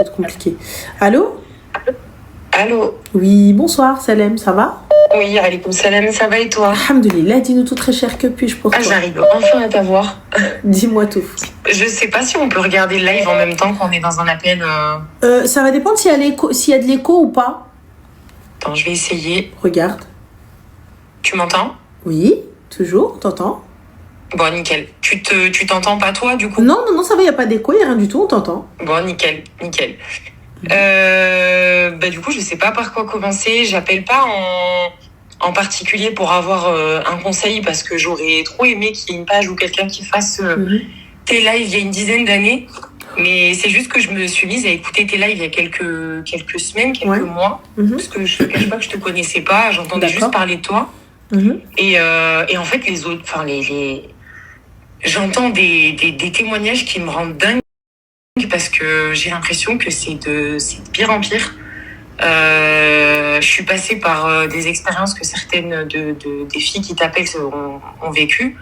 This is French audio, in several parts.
être compliqué. Allô? Allô? Oui, bonsoir, Salem, ça va? Oui, alaykoum salam, ça va et toi? Alhamdoulilah, dis-nous tout très cher, que puis-je pour toi? J'arrive enfin à t'avoir. Dis-moi tout. Je sais pas si on peut regarder le live en même temps qu'on est dans un appel. Ça va dépendre s'il y a de l'écho ou pas. Attends, je vais essayer. Regarde. Tu m'entends? Oui, toujours, t'entends? Bon, nickel. Tu t'entends pas toi, du coup? Non, ça va, il n'y a pas d'écho, il n'y a rien du tout, on t'entend. Bon, nickel. Du coup, je sais pas par quoi commencer. J'appelle pas en particulier pour avoir un conseil parce que j'aurais trop aimé qu'il y ait une page ou quelqu'un qui fasse tes lives il y a une dizaine d'années. Mais c'est juste que je me suis mise à écouter tes lives il y a quelques semaines, quelques mois. Parce que je te cache pas que je te connaissais pas, j'entendais juste parler de toi. Et en fait, les autres, enfin, j'entends des témoignages qui me rendent dingue parce que j'ai l'impression que c'est de pire en pire. Je suis passée par des expériences que certaines des filles qui t'appellent ont vécues.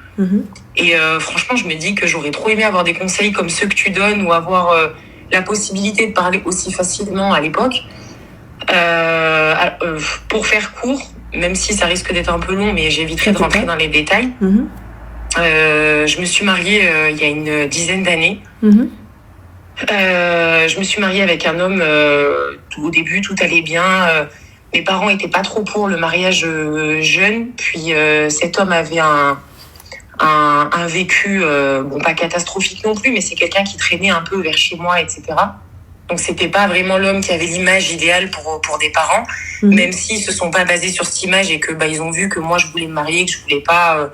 Et franchement, je me dis que j'aurais trop aimé avoir des conseils comme ceux que tu donnes ou avoir la possibilité de parler aussi facilement à l'époque. Pour faire court, même si ça risque d'être un peu long, mais j'éviterai de rentrer dans les détails. Je me suis mariée il y a une dizaine d'années. Je me suis mariée avec un homme, au début tout allait bien. Mes parents étaient pas trop pour le mariage jeune. Puis cet homme avait un vécu, bon pas catastrophique non plus, mais c'est quelqu'un qui traînait un peu vers chez moi, etc. Donc c'était pas vraiment l'homme qui avait l'image idéale pour des parents, même s'ils se sont pas basés sur cette image et que ils ont vu que moi je voulais me marier, que je voulais pas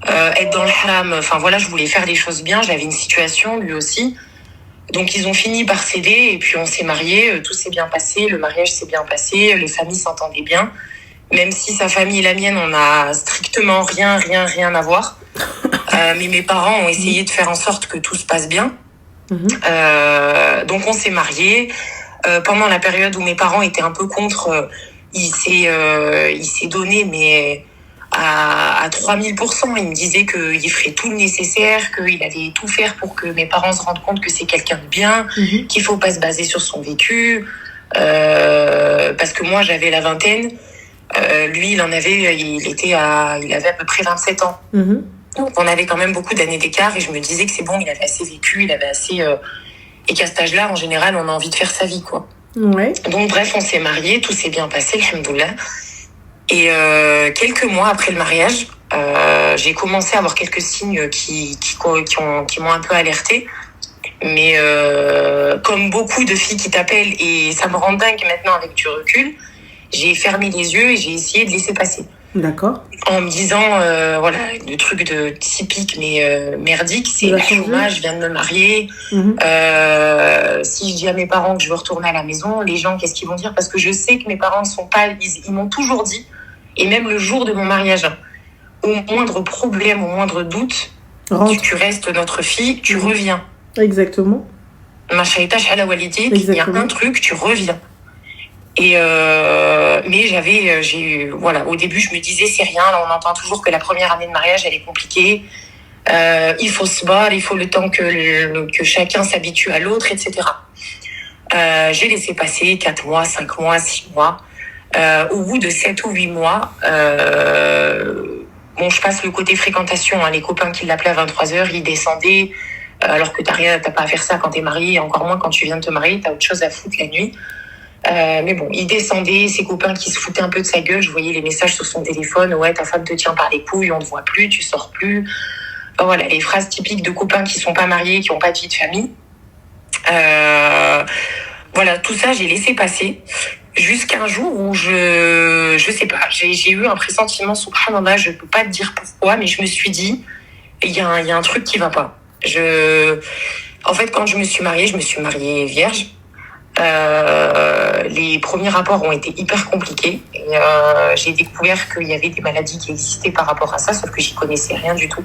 être dans le haram. Enfin voilà, je voulais faire les choses bien. J'avais une situation, lui aussi. Donc ils ont fini par céder et puis on s'est mariés, tout s'est bien passé, le mariage s'est bien passé, les familles s'entendaient bien. Même si sa famille et la mienne, on a strictement rien à voir. Mais mes parents ont essayé de faire en sorte que tout se passe bien. Donc on s'est mariés. Pendant la période où mes parents étaient un peu contre, il s'est donné, mais à 3000%. Il me disait qu'il ferait tout le nécessaire, qu'il allait tout faire pour que mes parents se rendent compte que c'est quelqu'un de bien, qu'il faut pas se baser sur son vécu. Parce que moi, j'avais la vingtaine. Lui, il avait à peu près 27 ans. Donc, on avait quand même beaucoup d'années d'écart et je me disais que c'est bon, il avait assez vécu, il avait assez... Et qu'à cet âge-là, en général, on a envie de faire sa vie, quoi. Ouais. Donc, bref, on s'est mariés, tout s'est bien passé, alhamdoulilah. Et quelques mois après le mariage, j'ai commencé à avoir quelques signes qui m'ont un peu alertée. Mais comme beaucoup de filles qui t'appellent, et ça me rend dingue maintenant avec du recul, j'ai fermé les yeux et j'ai essayé de laisser passer. D'accord. En me disant, voilà, le truc de typique mais merdique, c'est le chômage, je viens de me marier. Si je dis à mes parents que je veux retourner à la maison, les gens, qu'est-ce qu'ils vont dire? Parce que je sais que mes parents ils m'ont toujours dit, et même le jour de mon mariage, au moindre problème, au moindre doute, tu restes notre fille, tu reviens. Exactement. Machaïtash ala walidi, il y a un truc, tu reviens. Et mais voilà, au début je me disais c'est rien, là on entend toujours que la première année de mariage elle est compliquée, il faut se battre, il faut le temps que chacun s'habitue à l'autre, etc. J'ai laissé passer 4 mois, 5 mois, 6 mois. Au bout de 7 ou 8 mois, je passe le côté fréquentation, les copains qui l'appelaient à 23h, ils descendaient, alors que t'as pas à faire ça quand t'es marié, encore moins quand tu viens de te marier, t'as autre chose à foutre la nuit. Mais bon, il descendait, ses copains qui se foutaient un peu de sa gueule, je voyais les messages sur son téléphone, ouais, ta femme te tient par les couilles, on te voit plus, tu sors plus. Voilà, les phrases typiques de copains qui sont pas mariés, qui ont pas de vie de famille. Voilà, tout ça, j'ai laissé passer. Jusqu'à un jour où je sais pas, j'ai eu un pressentiment, subhanallah, je peux pas te dire pourquoi, mais je me suis dit, il y a un truc qui va pas. En fait, quand je me suis mariée vierge. Les premiers rapports ont été hyper compliqués et j'ai découvert qu'il y avait des maladies qui existaient par rapport à ça, sauf que j'y connaissais rien du tout.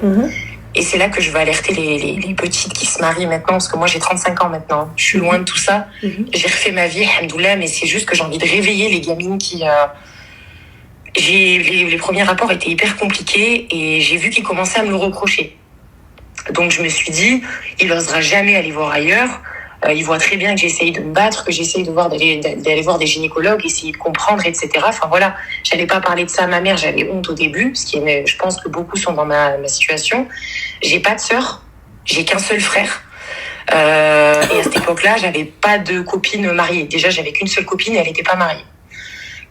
Et c'est là que je vais alerter les petites qui se marient maintenant, parce que moi j'ai 35 ans maintenant, je suis loin de tout ça. J'ai refait ma vie, alhamdoulilah, mais c'est juste que j'ai envie de réveiller les gamines qui... les premiers rapports étaient hyper compliqués et j'ai vu qu'ils commençaient à me le reprocher. Donc je me suis dit, il n'osera jamais aller voir ailleurs. Il voit très bien que j'essaye de me battre, que j'essaye d'aller voir des gynécologues, essayer de comprendre, etc. Enfin voilà, j'allais pas parler de ça à ma mère, j'avais honte au début, je pense que beaucoup sont dans ma situation. J'ai pas de sœur, j'ai qu'un seul frère. Et à cette époque-là, j'avais pas de copine mariée. Déjà, j'avais qu'une seule copine et elle n'était pas mariée.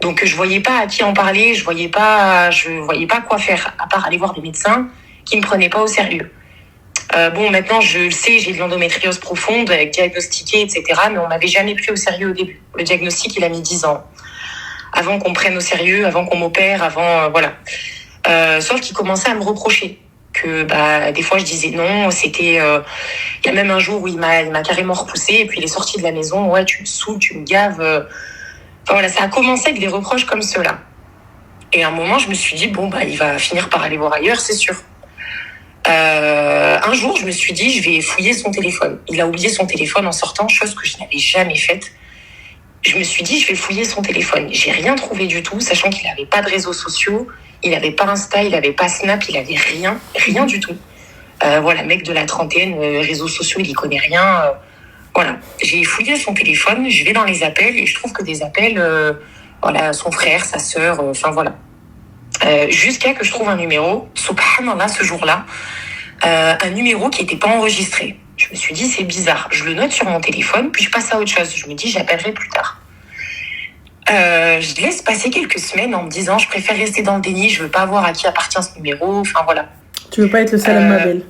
Donc je voyais pas à qui en parler, je voyais pas quoi faire, à part aller voir des médecins qui me prenaient pas au sérieux. Bon, maintenant, je le sais, j'ai de l'endométriose profonde, diagnostiquée, etc. Mais on m'avait jamais pris au sérieux au début. Le diagnostic, il a mis 10 ans. Avant qu'on me prenne au sérieux, avant qu'on m'opère, voilà. Sauf qu'il commençait à me reprocher que, des fois, je disais non. C'était, il y a même un jour où il m'a carrément repoussé et puis il est sorti de la maison. Ouais, tu me saoules, tu me gaves. Enfin, voilà, ça a commencé avec des reproches comme ceux-là. Et à un moment, je me suis dit, il va finir par aller voir ailleurs, c'est sûr. Un jour, je me suis dit, je vais fouiller son téléphone. Il a oublié son téléphone en sortant, chose que je n'avais jamais faite. Je me suis dit, je vais fouiller son téléphone. J'ai rien trouvé du tout, sachant qu'il n'avait pas de réseaux sociaux, il n'avait pas Insta, il n'avait pas Snap, il n'avait rien du tout. Voilà, mec de la trentaine, réseaux sociaux, il y connaît rien. Voilà, j'ai fouillé son téléphone, je vais dans les appels et je trouve que des appels, son frère, sa sœur, voilà. Jusqu'à que je trouve un numéro, subhanallah, ce jour-là, un numéro qui n'était pas enregistré. Je me suis dit, c'est bizarre. Je le note sur mon téléphone, puis je passe à autre chose. Je me dis, j'appellerai plus tard. Je laisse passer quelques semaines en me disant, je préfère rester dans le déni, je veux pas voir à qui appartient ce numéro, enfin voilà. Tu veux pas être le Salem Mabel.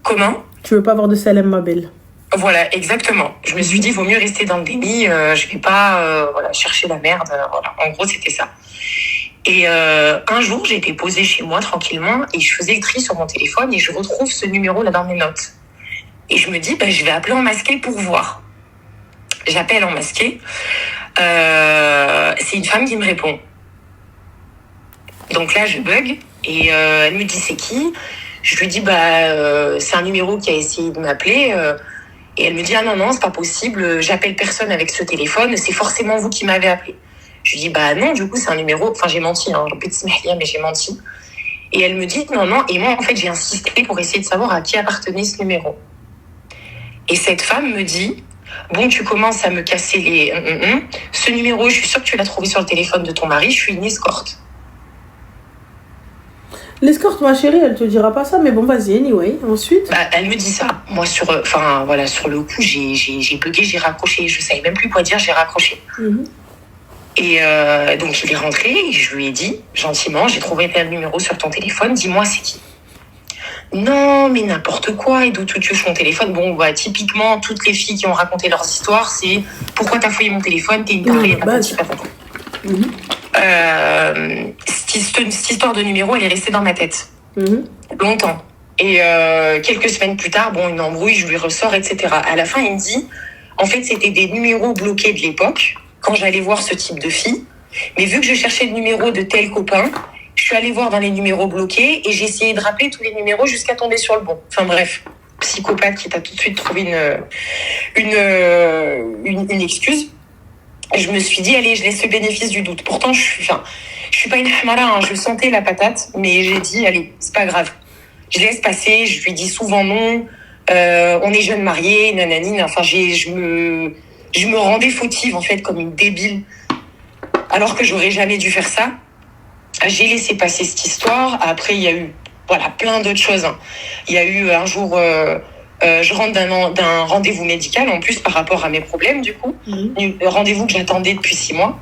Comment ? Tu veux pas avoir de Salem Mabel. Voilà, exactement. Je me suis dit, vaut mieux rester dans le déni, je vais pas chercher la merde. Voilà. En gros, c'était ça. Et un jour, j'ai été posée chez moi tranquillement et je faisais le tri sur mon téléphone et je retrouve ce numéro là dans mes notes. Et je me dis, je vais appeler en masqué pour voir. J'appelle en masqué. C'est une femme qui me répond. Donc là, je bug et elle me dit, c'est qui ? Je lui dis, c'est un numéro qui a essayé de m'appeler. Et elle me dit, ah non, c'est pas possible, j'appelle personne avec ce téléphone, c'est forcément vous qui m'avez appelé. Je lui dis, non, du coup, c'est un numéro, enfin, j'ai menti, mais j'ai menti. Et elle me dit, non, et moi, en fait, j'ai insisté pour essayer de savoir à qui appartenait ce numéro. Et cette femme me dit, tu commences à me casser les... Ce numéro, je suis sûre que tu l'as trouvé sur le téléphone de ton mari, je suis une escorte. L'escorte, ma chérie, elle te dira pas ça, mais bon, vas-y, anyway, ensuite. Elle me dit ça. Moi, sur le coup, j'ai bugué, j'ai raccroché. Je savais même plus quoi dire, j'ai raccroché. Et donc, il est rentré et je lui ai dit, gentiment, j'ai trouvé tel numéro sur ton téléphone, dis-moi c'est qui. Non, mais n'importe quoi, et d'où tu touches mon téléphone. Typiquement, toutes les filles qui ont raconté leurs histoires, c'est pourquoi t'as fouillé mon téléphone, t'es une tarée, cette histoire de numéro, elle est restée dans ma tête. Longtemps. Et quelques semaines plus tard, une embrouille, je lui ressors, etc. À la fin, il me dit, en fait, c'était des numéros bloqués de l'époque, quand j'allais voir ce type de fille. Mais vu que je cherchais le numéro de tel copain, je suis allée voir dans les numéros bloqués et j'ai essayé de rappeler tous les numéros jusqu'à tomber sur le bon. Enfin bref, psychopathe qui t'a tout de suite trouvé une excuse. Et je me suis dit, allez, je laisse le bénéfice du doute. Pourtant, je suis pas une hamara, je sentais la patate, mais j'ai dit, allez, c'est pas grave. Je laisse passer, je lui dis souvent non, on est jeunes mariés, nanani, enfin, je me rendais fautive, en fait, comme une débile, alors que j'aurais jamais dû faire ça. J'ai laissé passer cette histoire. Après, il y a eu, plein d'autres choses. Il y a eu un jour, je rentre d'un rendez-vous médical, en plus, par rapport à mes problèmes, du coup. Rendez-vous que j'attendais depuis 6 mois.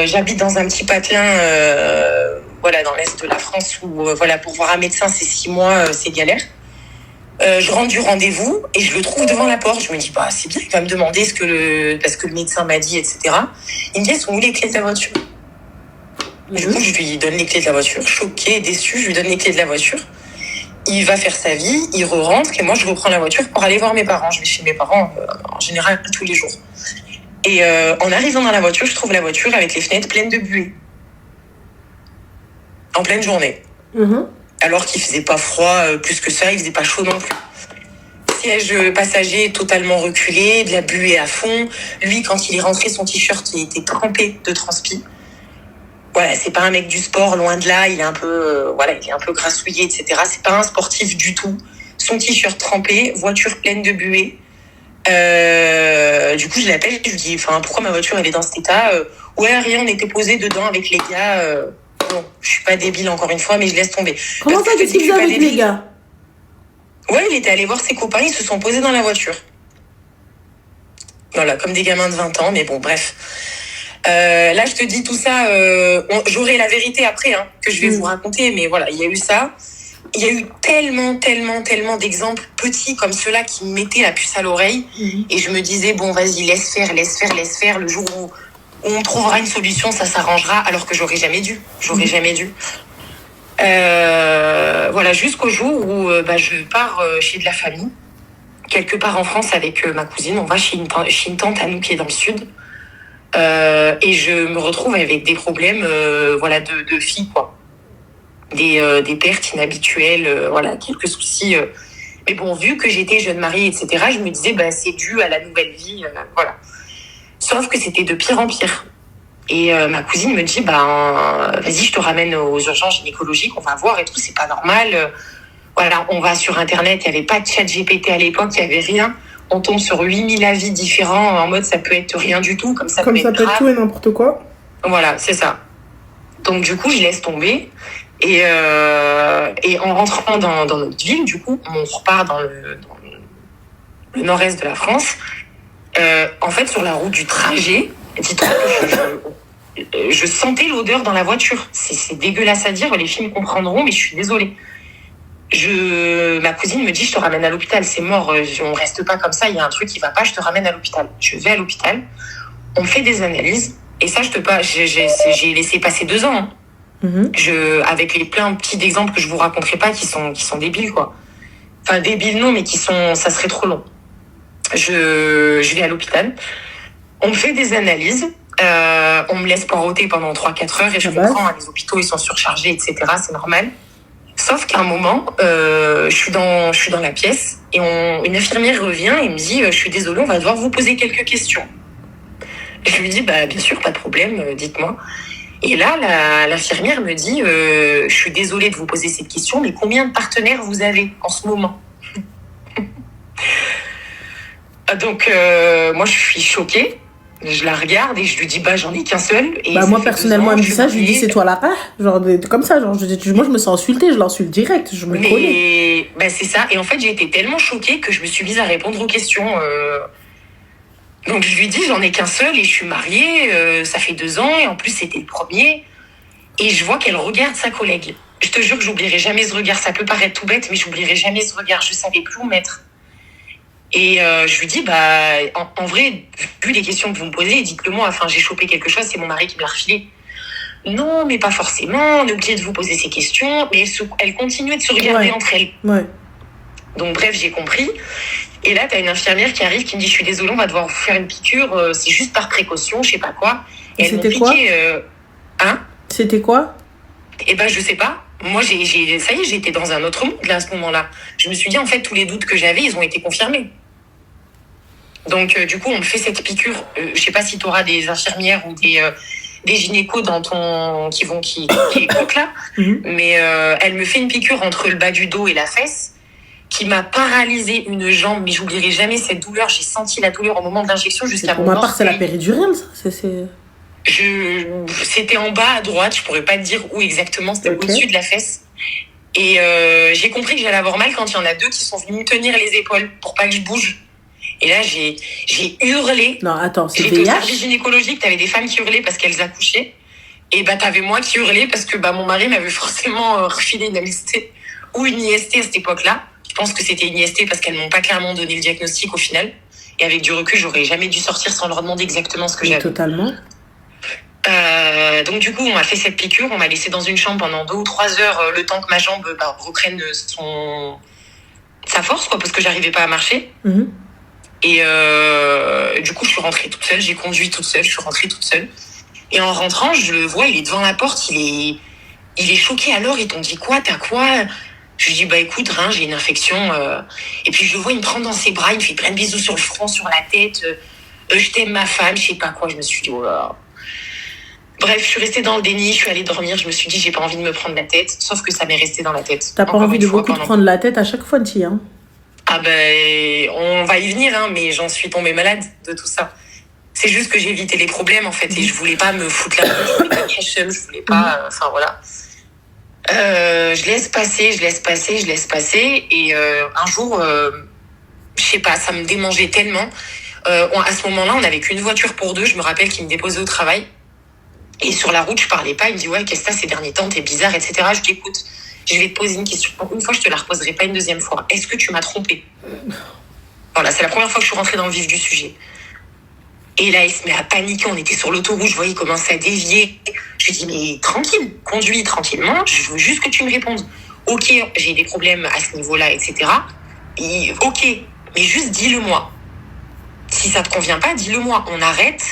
J'habite dans un petit patelin, dans l'est de la France, où, pour voir un médecin, c'est 6 mois, c'est galère. Je rentre du rendez-vous et je le trouve devant la porte. Je me dis, c'est bien, il va me demander parce que le médecin m'a dit, etc. Il me dit, sont où les clés de la voiture? Du coup, je lui donne les clés de la voiture. Choquée, déçue, je lui donne les clés de la voiture. Il va faire sa vie, il re-rentre et moi, je reprends la voiture pour aller voir mes parents. Je vais chez mes parents, en général, tous les jours. Et en arrivant dans la voiture, je trouve la voiture avec les fenêtres pleines de buée. En pleine journée. Alors qu'il faisait pas froid plus que ça, il faisait pas chaud non plus. Siège passager totalement reculé, de la buée à fond. Lui, quand il est rentré, son t-shirt, il était trempé de transpi. C'est pas un mec du sport, loin de là, il est un peu, il est un peu grassouillé, etc. C'est pas un sportif du tout. Son t-shirt trempé, voiture pleine de buée. Du coup, je l'appelle, je lui dis, enfin, pourquoi ma voiture elle est dans cet état? Ouais, rien, on était posé dedans avec les gars. Bon, je suis pas débile encore une fois, mais je laisse tomber. Comment ça, qu'est-ce qu'il faisait avec les gars? Ouais, il était allé voir ses copains, ils se sont posés dans la voiture. Voilà, comme des gamins de 20 ans, mais bon, bref. Là, je te dis tout ça, j'aurai la vérité après, hein, que je vais vous raconter, mais voilà, il y a eu ça. Il y a eu tellement d'exemples petits comme ceux-là qui me mettaient la puce à l'oreille. Et je me disais, bon, vas-y, laisse faire. Le jour où on trouvera une solution, ça s'arrangera, alors que j'aurais jamais dû. Voilà, jusqu'au jour où je pars chez de la famille, quelque part en France avec ma cousine. On va chez une tante à nous qui est dans le sud. Et je me retrouve avec des problèmes de filles, quoi. Des pertes inhabituelles, quelques soucis. Mais bon, vu que j'étais jeune mariée, etc., je me disais, c'est dû à la nouvelle vie, voilà. Sauf que c'était de pire en pire. Et ma cousine me dit, vas-y, je te ramène aux urgences gynécologiques, on va voir et tout, c'est pas normal. Voilà, on va sur Internet, il n'y avait pas de chat GPT à l'époque, il n'y avait rien. On tombe sur 8000 avis différents, en mode ça peut être rien du tout, comme ça peut être grave. Tout et n'importe quoi. Voilà, c'est ça. Donc du coup, je laisse tomber. Et en rentrant dans notre ville, du coup, on repart dans le nord-est de la France. En fait, sur la route du trajet, dis-toi que je sentais l'odeur dans la voiture. C'est dégueulasse à dire, les filles me comprendront, mais je suis désolée. Ma cousine me dit, je te ramène à l'hôpital, c'est mort, on reste pas comme ça, il y a un truc qui va pas, je te ramène à l'hôpital. Je vais à l'hôpital, on fait des analyses, et ça, j'ai laissé passer 2 ans. Hein. Avec les plein de petits exemples que je vous raconterai pas, qui sont débiles, quoi. Enfin, débiles non, mais ça serait trop long. Je vais à l'hôpital, on me fait des analyses, on me laisse poireauter pendant 3-4 heures, et je comprends, les hôpitaux, ils sont surchargés, etc., c'est normal. Sauf qu'à un moment, je suis dans la pièce et une infirmière revient et me dit, je suis désolée, on va devoir vous poser quelques questions. Et je lui dis, bien sûr, pas de problème, dites-moi. Et là, l'infirmière me dit, je suis désolée de vous poser cette question, mais combien de partenaires vous avez en ce moment? Donc, moi, je suis choquée. Je la regarde et je lui dis, j'en ai qu'un seul. Et moi, personnellement, elle me dit ça, je lui dis, c'est toi là. Genre, comme ça, moi, je me sens insultée, je l'insulte direct, je me connais. C'est ça. Et en fait, j'ai été tellement choquée que je me suis mise à répondre aux questions. Donc, je lui dis, j'en ai qu'un seul et je suis mariée, ça fait 2 ans, et en plus, c'était le premier. Et je vois qu'elle regarde sa collègue. Je te jure que j'oublierai jamais ce regard. Ça peut paraître tout bête, mais j'oublierai jamais ce regard. Je savais plus où mettre. Et je lui dis, en vrai, vu les questions que vous me posez, dites-le moi, j'ai chopé quelque chose, c'est mon mari qui me l'a refilé. Non, mais pas forcément, on est obligé de vous poser ces questions, mais elle continuait de se regarder entre elles. Ouais. Donc bref, j'ai compris. Et là, t'as une infirmière qui arrive, qui me dit, je suis désolée, on va devoir vous faire une piqûre, c'est juste par précaution, je sais pas quoi. Et elle m'a piqué, C'était quoi? Je sais pas. Moi, ça y est, j'étais dans un autre monde là, à ce moment-là. Je me suis dit, en fait, tous les doutes que j'avais, ils ont été confirmés. Donc, du coup, on me fait cette piqûre. Je sais pas si tu auras des infirmières ou des gynécos qui écoutent là. Mais elle me fait une piqûre entre le bas du dos et la fesse qui m'a paralysé une jambe. Mais j'oublierai jamais cette douleur. J'ai senti la douleur au moment de l'injection jusqu'à mon Pour ma part, c'est la péridurale, ça. C'était en bas à droite. Je pourrais pas te dire où exactement. C'était au-dessus de la fesse. Et j'ai compris que j'allais avoir mal quand il y en a 2 qui sont venus me tenir les épaules pour pas que je bouge. Et là, j'ai hurlé. Non, attends, c'est J'étais au service gynécologique, t'avais des femmes qui hurlaient parce qu'elles accouchaient. Et t'avais moi qui hurlais parce que mon mari m'avait forcément refilé une MST ou une IST à cette époque-là. Je pense que c'était une IST parce qu'elles m'ont pas clairement donné le diagnostic au final. Et avec du recul, j'aurais jamais dû sortir sans leur demander exactement ce que j'avais. Totalement. Donc du coup, on m'a fait cette piqûre, on m'a laissé dans une chambre pendant 2 ou 3 heures, le temps que ma jambe reprenne sa force, quoi, parce que j'arrivais pas à marcher. Et du coup, je suis rentrée toute seule, j'ai conduit toute seule, je suis rentrée toute seule. Et en rentrant, je le vois, il est devant la porte, il est choqué. Alors, ils t'ont dit quoi? T'as quoi? Je lui dis, écoute, j'ai une infection. Et puis, je le vois, il me prend dans ses bras, il me fait plein de bisous sur le front, sur la tête. Je t'aime ma femme, je sais pas quoi. Je me suis dit, oh là. Bref, je suis restée dans le déni, je suis allée dormir, je me suis dit, j'ai pas envie de me prendre la tête. Sauf que ça m'est resté dans la tête. T'as pas envie de beaucoup te prendre la tête à chaque fois, Tia, hein? Ah ben, on va y venir, hein, mais j'en suis tombée malade de tout ça. C'est juste que j'ai évité les problèmes, en fait, et je voulais pas me foutre la honte, je voulais pas cacher, je voulais pas... Enfin, voilà. Je laisse passer, et un jour, je sais pas, ça me démangeait tellement. À ce moment-là, on n'avait qu'une voiture pour deux, je me rappelle qu'il me déposait au travail. Et sur la route, je parlais pas, il me dit « Ouais, qu'est-ce que t'as ces derniers temps, t'es bizarre, etc. » Je dis « Écoute, je vais te poser une question. Une fois, je te la reposerai pas une deuxième fois. Est-ce que tu m'as trompé ?» Voilà, c'est la première fois que je suis rentrée dans le vif du sujet. Et là, il se met à paniquer. On était sur l'autoroute, je voyais il commence à dévier. Je lui dis, mais tranquille, conduis tranquillement. Je veux juste que tu me répondes. Ok, j'ai des problèmes à ce niveau-là, etc. Et, ok, mais juste dis-le-moi. Si ça te convient pas, dis-le-moi. On arrête.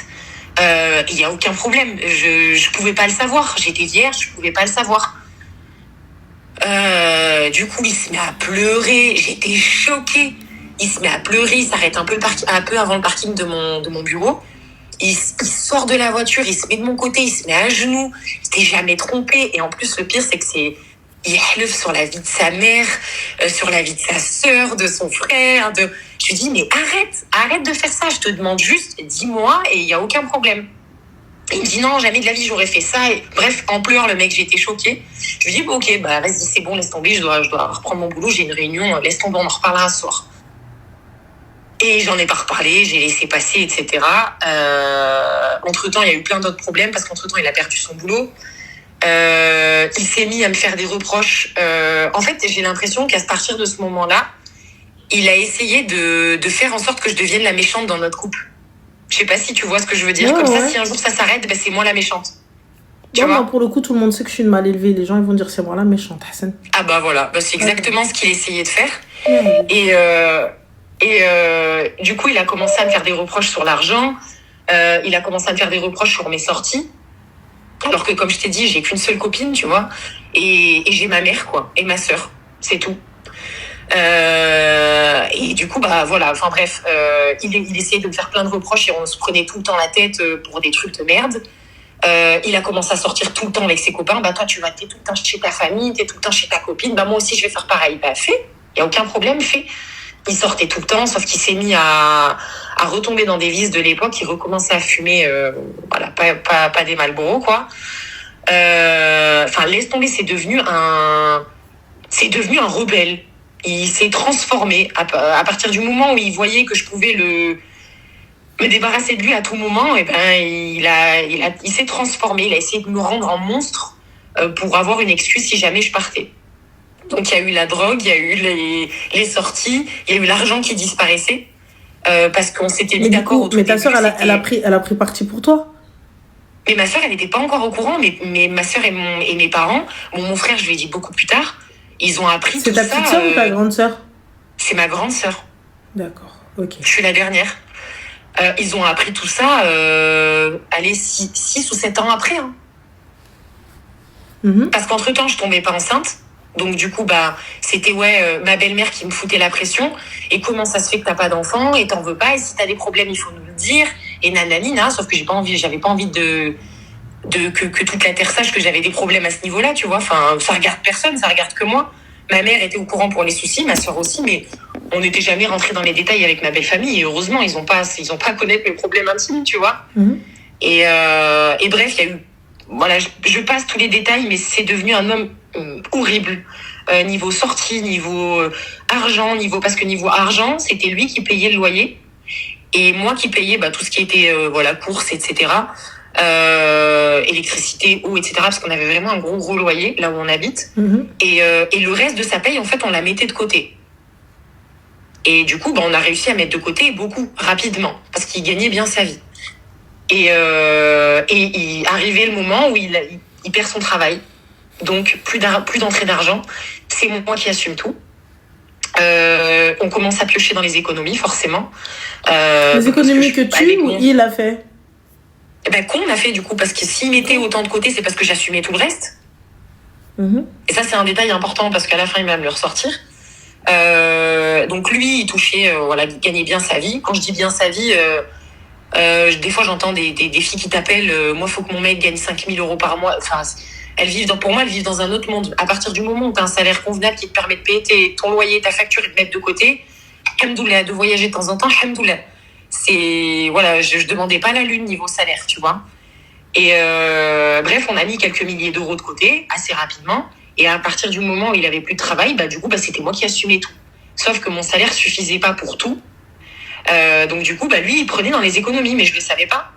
Il n'y a aucun problème. Je pouvais pas le savoir. J'étais vierge, je pouvais pas le savoir. Du coup, il se met à pleurer. J'étais choquée. Il se met à pleurer, il s'arrête un peu avant le parking de mon bureau. Il sort de la voiture, il se met de mon côté, il se met à genoux. Je t'ai jamais trompé. Et en plus, le pire, c'est que il haleuve sur la vie de sa mère, sur la vie de sa sœur, de son frère. Je lui dis, mais arrête de faire ça. Je te demande juste, dis-moi et il n'y a aucun problème. Et il me dit, non, jamais de la vie, j'aurais fait ça. Et, bref, en pleurs, le mec, j'étais choquée. Je lui dis, ok, bah, vas-y, c'est bon, laisse tomber, je dois reprendre mon boulot, j'ai une réunion, laisse tomber, on en reparlera ce soir. Et j'en ai pas reparlé, j'ai laissé passer, etc. Entre-temps, il y a eu plein d'autres problèmes parce qu'entre-temps, il a perdu son boulot. Il s'est mis à me faire des reproches. En fait, j'ai l'impression qu'à partir de ce moment-là, il a essayé de faire en sorte que je devienne la méchante dans notre couple. Je sais pas si tu vois ce que je veux dire. Comme ça, si un jour ça s'arrête, ben, c'est moi la méchante. Tu vois, moi, pour le coup, tout le monde sait que je suis une mal élevée. Les gens, ils vont dire c'est moi la méchante, Hassan. Ah bah voilà, bah, c'est exactement ce qu'il essayait de faire. Et du coup, il a commencé à me faire des reproches sur l'argent. Il a commencé à me faire des reproches sur mes sorties. Alors que, comme je t'ai dit, j'ai qu'une seule copine, tu vois. Et j'ai ma mère, quoi. Et ma sœur. C'est tout. Et du coup, bah voilà. Enfin bref, il essayait de me faire plein de reproches et on se prenait tout le temps la tête pour des trucs de merde. Il a commencé à sortir tout le temps avec ses copains. Bah toi, t'es tout le temps chez ta famille, t'es tout le temps chez ta copine. Bah moi aussi, je vais faire pareil. Bah fais. Y a aucun problème, fais. Il sortait tout le temps, sauf qu'il s'est mis à retomber dans des vices de l'époque. Il recommençait à fumer, voilà, pas des Marlboro, quoi. Enfin, laisse tomber, c'est devenu un rebelle. Il s'est transformé à partir du moment où il voyait que je pouvais me débarrasser de lui à tout moment. Et ben, il s'est transformé. Il a essayé de me rendre en monstre pour avoir une excuse si jamais je partais. Donc, il y a eu la drogue, il y a eu les sorties, il y a eu l'argent qui disparaissait parce qu'on s'était mis d'accord au tout début. Mais ta sœur, elle a pris parti pour toi. Mais ma sœur, elle n'était pas encore au courant. Mais ma sœur et mes parents, mon frère, je lui ai dit beaucoup plus tard, ils ont appris tout ça. C'est ta petite sœur ou ta grande sœur? C'est ma grande sœur. D'accord, ok. Je suis la dernière. Ils ont appris tout ça, 6 ou 7 ans après. Hein. Parce qu'entre-temps, je tombais pas enceinte. Donc du coup, bah, c'était ma belle-mère qui me foutait la pression. Et comment ça se fait que t'as pas d'enfant et t'en veux pas? Et si t'as des problèmes, il faut nous le dire. Et nananina. Sauf que j'avais pas envie que toute la terre sache que j'avais des problèmes à ce niveau-là, tu vois. Enfin, ça regarde personne, ça regarde que moi. Ma mère était au courant pour les soucis, ma soeur aussi, mais on n'était jamais rentré dans les détails avec ma belle famille. Et heureusement, ils ont pas à connaître mes problèmes intimes, tu vois. Et bref, il y a eu, voilà, je passe tous les détails, mais c'est devenu un homme horrible. Niveau sortie, niveau argent, parce que niveau argent, c'était lui qui payait le loyer et moi qui payais tout ce qui était courses, etc. Électricité, eau, etc. Parce qu'on avait vraiment un gros loyer là où on habite. Et le reste de sa paye, en fait, on la mettait de côté. Et du coup, on a réussi à mettre de côté beaucoup, rapidement, parce qu'il gagnait bien sa vie. Et il arrivait le moment où il perd son travail. Donc, plus d'entrée d'argent. C'est moi qui assume tout. On commence à piocher dans les économies, forcément. Les économies que tu ou il a fait? Qu'on a fait, du coup, parce que s'il mettait autant de côté, c'est parce que j'assumais tout le reste. Et ça, c'est un détail important, parce qu'à la fin, il va me le ressortir. Donc, lui, il touchait, il gagnait bien sa vie. Quand je dis bien sa vie... des fois, j'entends des filles qui t'appellent. Moi, faut que mon mec gagne 5 000 euros par mois. Enfin, pour moi, elles vivent dans un autre monde. À partir du moment où tu as un salaire convenable qui te permet de payer ton loyer, ta facture et de mettre de côté, Hamdoulah, de voyager de temps en temps, Hamdoulah. Voilà, je demandais pas la lune niveau salaire, tu vois. Et bref, on a mis quelques milliers d'euros de côté assez rapidement. Et à partir du moment où il avait plus de travail, du coup, c'était moi qui assumais tout. Sauf que mon salaire suffisait pas pour tout. Donc du coup, lui, il prenait dans les économies, mais je le savais pas.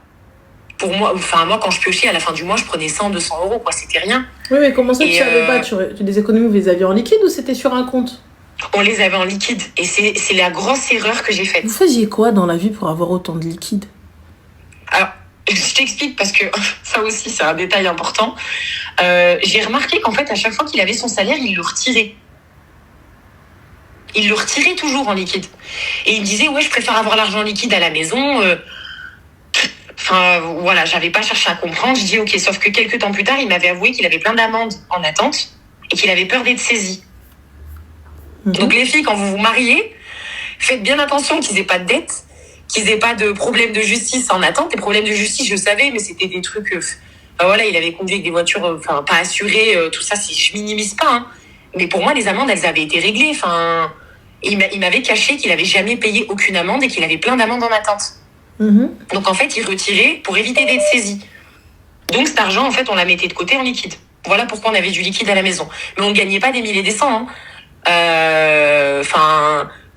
Pour moi, quand je piochais à la fin du mois, je prenais 100, 200 euros, quoi. C'était rien. Oui, mais comment ça, tu savais pas? Tu des économies, vous les aviez en liquide ou c'était sur un compte? On les avait en liquide. Et c'est la grosse erreur que j'ai faite. Vous faisiez quoi dans la vie pour avoir autant de liquide? Alors, je t'explique parce que ça aussi, c'est un détail important. J'ai remarqué qu'en fait, à chaque fois qu'il avait son salaire, il le retirait. Il le retirait toujours en liquide. Et il me disait, ouais, je préfère avoir l'argent liquide à la maison. Voilà, j'avais pas cherché à comprendre. Je dis, ok, sauf que quelques temps plus tard, il m'avait avoué qu'il avait plein d'amendes en attente et qu'il avait peur d'être saisi. Donc les filles, quand vous vous mariez, faites bien attention qu'ils aient pas de dettes, qu'ils aient pas de problèmes de justice en attente. Les problèmes de justice, je savais, mais c'était des trucs... voilà, il avait conduit avec des voitures pas assurées, tout ça, je minimise pas. Hein. Mais pour moi, les amendes, elles avaient été réglées. Il m'avait caché qu'il avait jamais payé aucune amende et qu'il avait plein d'amendes en attente. Donc en fait, il retirait pour éviter d'être saisi. Donc cet argent, en fait, on la mettait de côté en liquide. Voilà pourquoi on avait du liquide à la maison. Mais on ne gagnait pas des milliers et des cents.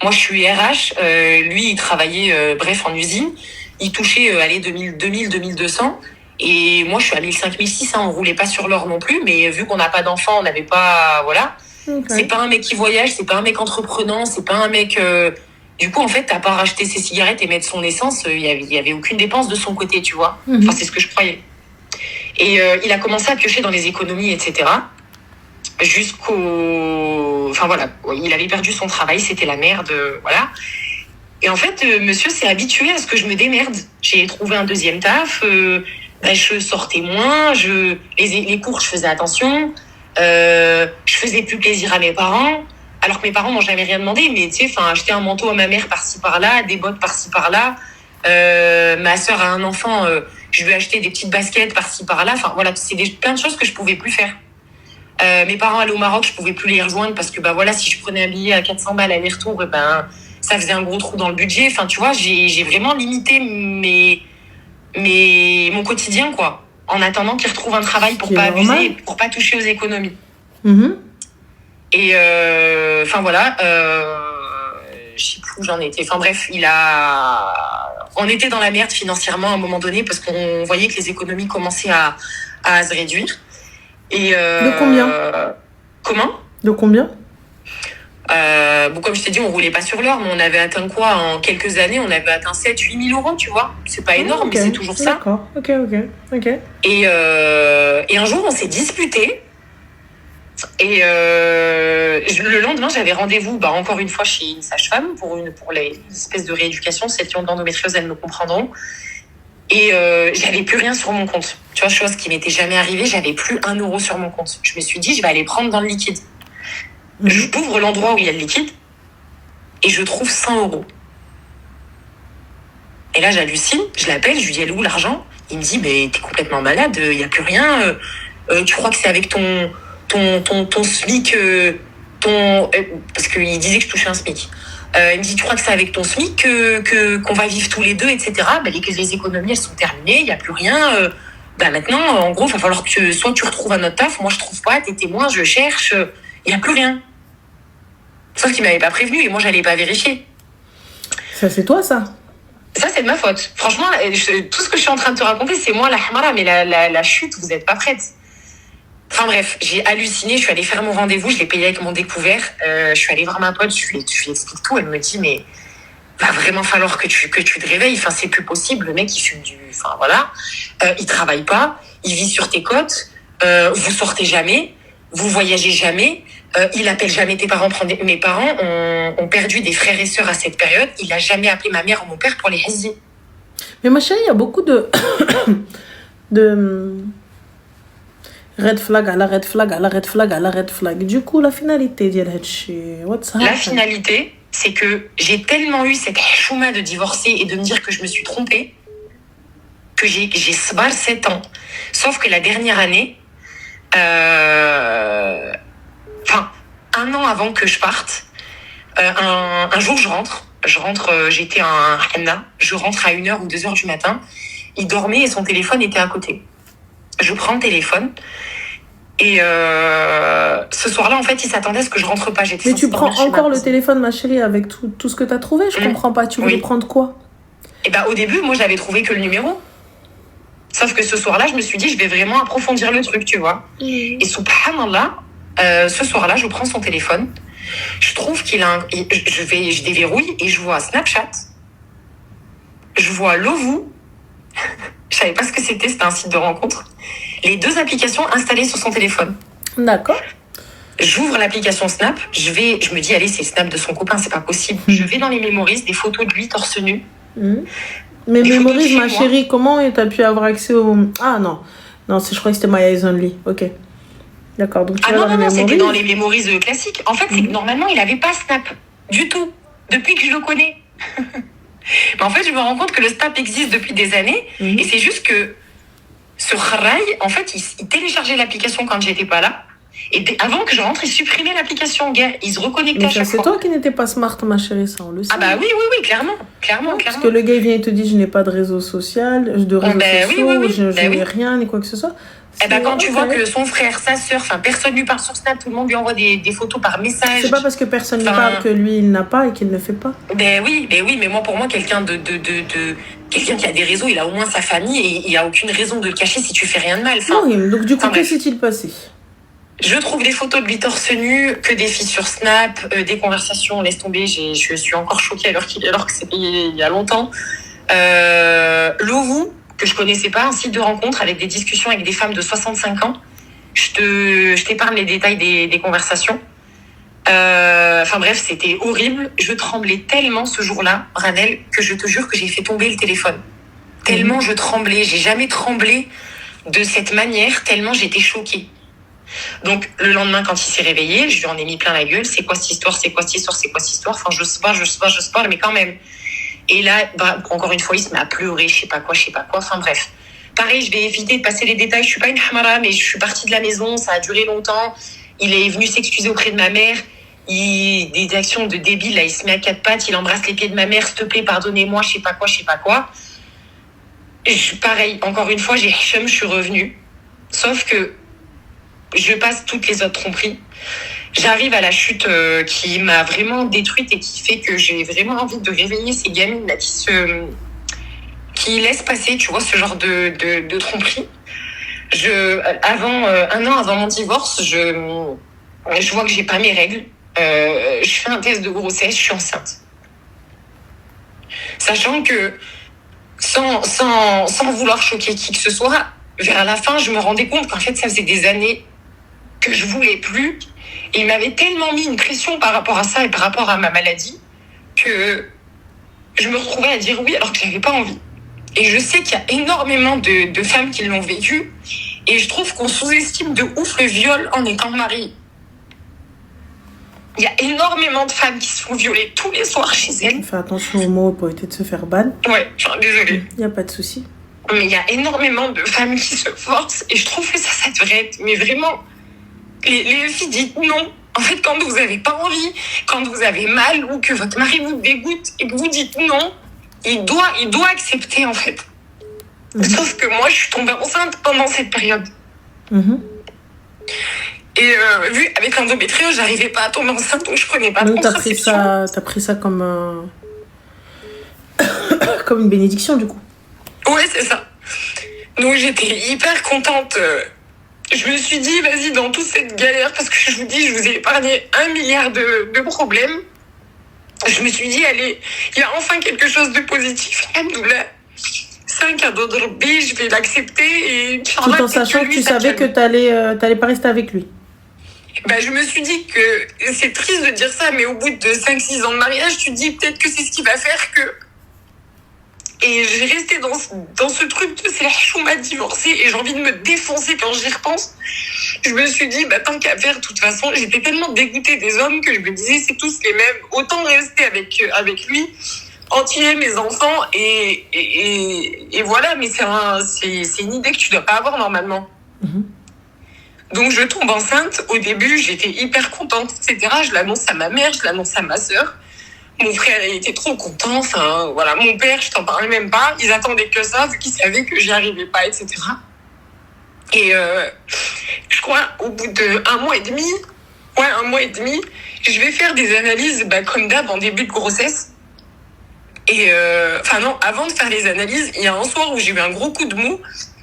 Moi, je suis RH. Lui, il travaillait, en usine. Il touchait 2000, 2200. Et moi, je suis à 1500, 1600. On roulait pas sur l'or non plus. Mais vu qu'on n'a pas d'enfants, on n'avait pas... Voilà. Okay. C'est pas un mec qui voyage. C'est pas un mec entreprenant. C'est pas un mec... Du coup, en fait, à part acheter ses cigarettes et mettre son essence, il y avait aucune dépense de son côté, tu vois. Enfin, c'est ce que je croyais. Et il a commencé à piocher dans les économies, etc. Voilà, il avait perdu son travail, c'était la merde, voilà. Et en fait, monsieur s'est habitué à ce que je me démerde. J'ai trouvé un deuxième taf, je sortais moins, les cours, je faisais attention, je faisais plus plaisir à mes parents. Alors que mes parents m'ont jamais rien demandé, mais tu sais, acheter un manteau à ma mère par-ci par-là, des bottes par-ci par-là. Ma sœur a un enfant, je lui ai acheté des petites baskets par-ci par-là. Voilà, c'est plein de choses que je pouvais plus faire. Mes parents allaient au Maroc, je pouvais plus les rejoindre parce que si je prenais un billet à 400 balles aller-retour, ça faisait un gros trou dans le budget. Tu vois, j'ai vraiment limité mon quotidien, quoi, en attendant qu'ils retrouvent un travail pour pas abuser, pour pas toucher aux économies. Et voilà, je sais plus où j'en étais. Bref, on était dans la merde financièrement à un moment donné parce qu'on voyait que les économies commençaient à se réduire. Et de combien? Comment? De combien? Comme je t'ai dit, on roulait pas sur l'or, mais on avait atteint quoi? En quelques années, on avait atteint 7-8 000 euros, tu vois. C'est pas énorme, mais c'est toujours ça. D'accord, ok. Et un jour, on s'est disputés. Et le lendemain, j'avais rendez-vous, encore une fois, chez une sage-femme pour les espèces de rééducation. Celles qui ont de l'endométriose, elles me comprendront. Et j'avais plus rien sur mon compte. Tu vois, chose qui m'était jamais arrivée, j'avais plus 1 euro sur mon compte. Je me suis dit, je vais aller prendre dans le liquide. J'ouvre l'endroit où il y a le liquide et je trouve 100 euros. Et là, j'hallucine, je l'appelle, je lui dis, elle est où l'argent? Il me dit, mais t'es complètement malade, il n'y a plus rien. Tu crois que c'est avec ton SMIC, parce qu'il disait que je touchais un SMIC. Il me dit, tu crois que c'est avec ton SMIC qu'on va vivre tous les deux, etc. Les économies, elles sont terminées, il n'y a plus rien. Maintenant, en gros, il va falloir que soit tu retrouves un autre taf, moi je trouve pas, t'es témoin, je cherche, il n'y a plus rien. Sauf qu'il m'avait pas prévenu et moi j'allais pas vérifier. Ça, c'est toi, ça? Ça, c'est de ma faute. Franchement, tout ce que je suis en train de te raconter, c'est moi la hamara, mais la chute, vous n'êtes pas prête. Bref, j'ai halluciné, je suis allée faire mon rendez-vous, je l'ai payé avec mon découvert. Je suis allée voir ma pote, je lui explique tout. Elle me dit, mais va vraiment falloir que tu te réveilles. C'est plus possible. Le mec, il fume voilà. Il travaille pas, il vit sur tes côtes. Vous sortez jamais, vous voyagez jamais. Il appelle jamais tes parents. Mes parents ont perdu des frères et sœurs à cette période. Il a jamais appelé ma mère ou mon père pour les résider. Mais ma chérie, il y a beaucoup de red flag à la red flag à la red flag à la red flag. Du coup, la finalité la finalité, c'est que j'ai tellement eu cette chouma de divorcer et de me dire que je me suis trompée que j'ai sbar 7 ans. Sauf que la dernière année, 1 an avant que je parte, un jour je rentre, J'étais un Hanna, je rentre à 1h ou 2h du matin. Il dormait et son téléphone était à côté. Je prends le téléphone et ce soir-là, en fait, il s'attendait à ce que je rentre pas. Mais tu prends encore le téléphone, ma chérie, avec tout ce que t'as trouvé? Je comprends pas. Tu voulais prendre quoi? Et au début, moi, j'avais trouvé que le numéro. Sauf que ce soir-là, je me suis dit, je vais vraiment approfondir le truc, tu vois. Et subhanallah, ce soir-là, je prends son téléphone. Je trouve qu'il a je déverrouille et je vois Snapchat. Je vois Lovoo. Je savais pas ce que c'était un site de rencontre. Les 2 applications installées sur son téléphone. D'accord. J'ouvre l'application Snap. Je me dis, allez, c'est Snap de son copain, c'est pas possible. Je vais dans les memories, des photos de lui torse nu. Mais memories, ma chérie, comment t'as pu avoir accès au... Ah non, je crois que c'était My Eyes Only. Ok. D'accord, donc non, c'était dans les memories classiques. En fait, c'est que normalement, il avait pas Snap du tout, depuis que je le connais. Mais en fait, je me rends compte que le Snap existe depuis des années, et c'est juste que ce Kharay, en fait, il téléchargeait l'application quand j'étais pas là, et avant que je rentre, il supprimait l'application, il se reconnectait à chaque fois. C'est toi qui n'étais pas smart, ma chérie, ça, on le sait. Ah bah oui, clairement. Parce que le gars, il vient et te dit, je n'ai pas de réseau social, je n'ai rien, ni quoi que ce soit. Quand tu vois que son frère, sa sœur, personne lui parle sur Snap, tout le monde lui envoie des photos par message. C'est pas parce que personne lui parle que lui, il n'a pas et qu'il ne fait pas. Mais pour moi, quelqu'un quelqu'un qui a des réseaux, il a au moins sa famille et il n'y a aucune raison de le cacher si tu fais rien de mal. Donc du coup, que s'est-il passé? Je trouve des photos de lui torse nu, que des filles sur Snap, des conversations, laisse tomber, je suis encore choquée alors que c'était il y a longtemps. Lovoo, que je connaissais pas, un site de rencontre avec des discussions avec des femmes de 65 ans. Je t'épargne les détails des conversations. Bref, c'était horrible. Je tremblais tellement ce jour-là, Ranel, que je te jure que j'ai fait tomber le téléphone. Tellement je tremblais. J'ai jamais tremblé de cette manière, tellement j'étais choquée. Donc, le lendemain, quand il s'est réveillé, je lui en ai mis plein la gueule. C'est quoi cette histoire? Enfin, je sais pas, mais quand même. Et là, encore une fois, il se met à pleurer, je sais pas quoi. Enfin, bref. Pareil, je vais éviter de passer les détails. Je suis pas une hamara, mais je suis partie de la maison. Ça a duré longtemps. Il est venu s'excuser auprès de ma mère. Des actions de débile, là. Il se met à 4 pattes. Il embrasse les pieds de ma mère. S'il te plaît, pardonnez-moi, je sais pas quoi. Pareil, encore une fois, je suis revenue. Sauf que je passe toutes les autres tromperies. J'arrive à la chute qui m'a vraiment détruite et qui fait que j'ai vraiment envie de réveiller ces gamines là qui laissent passer, tu vois, ce genre de tromperie. Un an avant mon divorce, je vois que j'ai pas mes règles. Je fais un test de grossesse, je suis enceinte. Sachant que sans vouloir choquer qui que ce soit, vers la fin, je me rendais compte qu'en fait, ça faisait des années que je voulais plus. Et il m'avait tellement mis une pression par rapport à ça et par rapport à ma maladie que je me retrouvais à dire oui alors que j'avais pas envie. Et je sais qu'il y a énormément de femmes qui l'ont vécu. Et je trouve qu'on sous-estime de ouf le viol en étant mariée. Il y a énormément de femmes qui se font violer tous les soirs chez elles. Fais attention aux mots pour éviter de se faire ban. Ouais, désolée. Il n'y a pas de souci. Mais il y a énormément de femmes qui se forcent. Et je trouve que ça devrait être... Mais vraiment... Les filles, dites non. En fait, quand vous n'avez pas envie, quand vous avez mal ou que votre mari vous dégoûte et que vous dites non, il doit accepter, en fait. Sauf que moi, je suis tombée enceinte pendant cette période. Et vu avec l'endométriose, j'arrivais pas à tomber enceinte, donc je prenais pas de contraception. T'as pris ça comme comme une bénédiction, du coup. Ouais, c'est ça. Donc j'étais hyper contente. Je me suis dit, vas-y, dans toute cette galère, parce que je vous dis, je vous ai épargné 1 milliard de problèmes. Je me suis dit, allez, il y a enfin quelque chose de positif. Alhamdoulilah. C'est un cadeau de Rabbi, je vais l'accepter. Et tout en sachant que tu savais que t'allais pas rester avec lui. Je me suis dit que c'est triste de dire ça, mais au bout de 5-6 ans de mariage, tu te dis peut-être que c'est ce qui va faire que... Et j'ai resté dans ce truc de c'est la chouma divorcée et j'ai envie de me défoncer quand j'y repense. Je me suis dit, tant qu'à faire, de toute façon, j'étais tellement dégoûtée des hommes que je me disais, c'est tous les mêmes. Autant rester avec lui, entier mes enfants et voilà. Mais c'est une idée que tu dois pas avoir normalement. Donc je tombe enceinte. Au début, j'étais hyper contente, etc. Je l'annonce à ma mère, je l'annonce à ma sœur. Mon frère, il était trop content. Enfin, voilà, mon père, je t'en parlais même pas. Ils attendaient que ça, vu qu'ils savaient que j'y arrivais pas, etc. Et je crois, au bout d'un mois et demi, je vais faire des analyses, comme d'hab, en début de grossesse. Et non, avant de faire les analyses, il y a un soir où j'ai eu un gros coup de mou.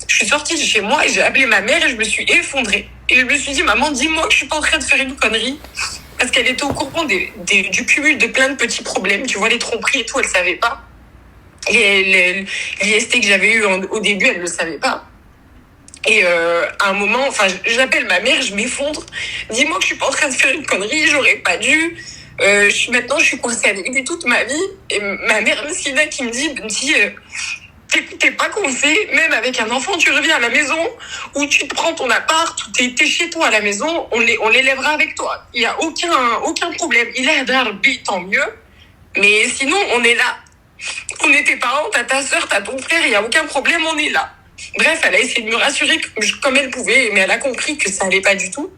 Je suis sortie de chez moi et j'ai appelé ma mère et je me suis effondrée. Et je me suis dit, maman, dis-moi que je suis pas en train de faire une connerie. Parce qu'elle était au courant du cumul de plein de petits problèmes. Tu vois, les tromperies et tout, elle savait pas. L'IST que j'avais eu au début, elle le savait pas. Et à un moment, j'appelle ma mère, je m'effondre. Dis-moi que je suis pas en train de faire une connerie, j'aurais pas dû. Maintenant, je suis coincée avec lui toute ma vie. Et ma mère, Meskina, qui me dit t'es pas coincée, même avec un enfant, tu reviens à la maison, ou tu te prends ton appart, ou t'es chez toi à la maison, on l'élèvera avec toi. Il y a aucun problème. Il est d'Arbi, tant mieux. Mais sinon, on est là. On est tes parents, t'as ta soeur, t'as ton frère, il y a aucun problème, on est là. Bref, elle a essayé de me rassurer comme elle pouvait, mais elle a compris que ça allait pas du tout.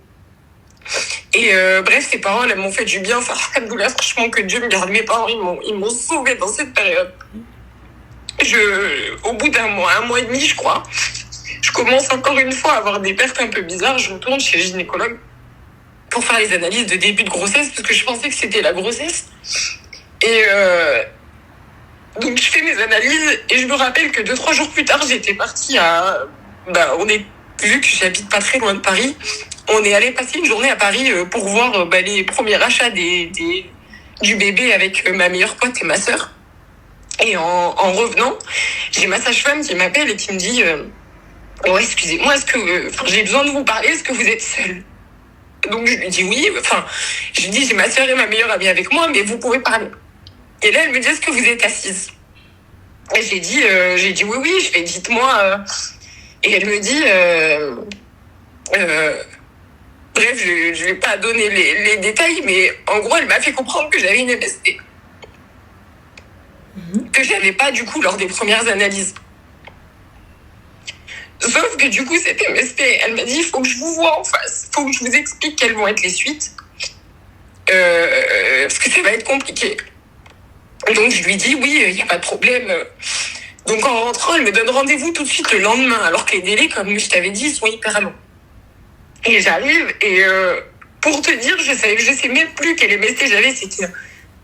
Et bref, ses parents, elles m'ont fait du bien. Alhamdoulilah, franchement, que Dieu me garde. Mes parents, ils m'ont sauvée dans cette période. Au bout d'un mois et demi, je crois, je commence encore une fois à avoir des pertes un peu bizarres. Je retourne chez le gynécologue pour faire les analyses de début de grossesse, parce que je pensais que c'était la grossesse. Et donc, je fais mes analyses et je me rappelle que 2-3 jours plus tard, j'étais partie vu que j'habite pas très loin de Paris, on est allé passer une journée à Paris pour voir les premiers achats du bébé avec ma meilleure pote et ma sœur. Et en revenant, j'ai ma sage-femme qui m'appelle et qui me dit excusez-moi, est-ce que j'ai besoin de vous parler, est-ce que vous êtes seule? Donc je lui dis oui, je lui dis j'ai ma sœur et ma meilleure amie avec moi, mais vous pouvez parler. Et là elle me dit est-ce que vous êtes assise? Et j'ai dit oui, je fais dites-moi. Et elle me dit bref, je vais pas donner les détails, mais en gros elle m'a fait comprendre que j'avais une MST. Que j'avais pas du coup lors des premières analyses. Sauf que du coup cette MST, elle m'a dit il faut que je vous vois en face, il faut que je vous explique quelles vont être les suites, parce que ça va être compliqué. Donc je lui dis oui, il n'y a pas de problème. Donc en rentrant, elle me donne rendez-vous tout de suite le lendemain, alors que les délais, comme je t'avais dit, sont hyper longs. Et j'arrive et pour te dire, je sais même plus quelle MST j'avais, c'était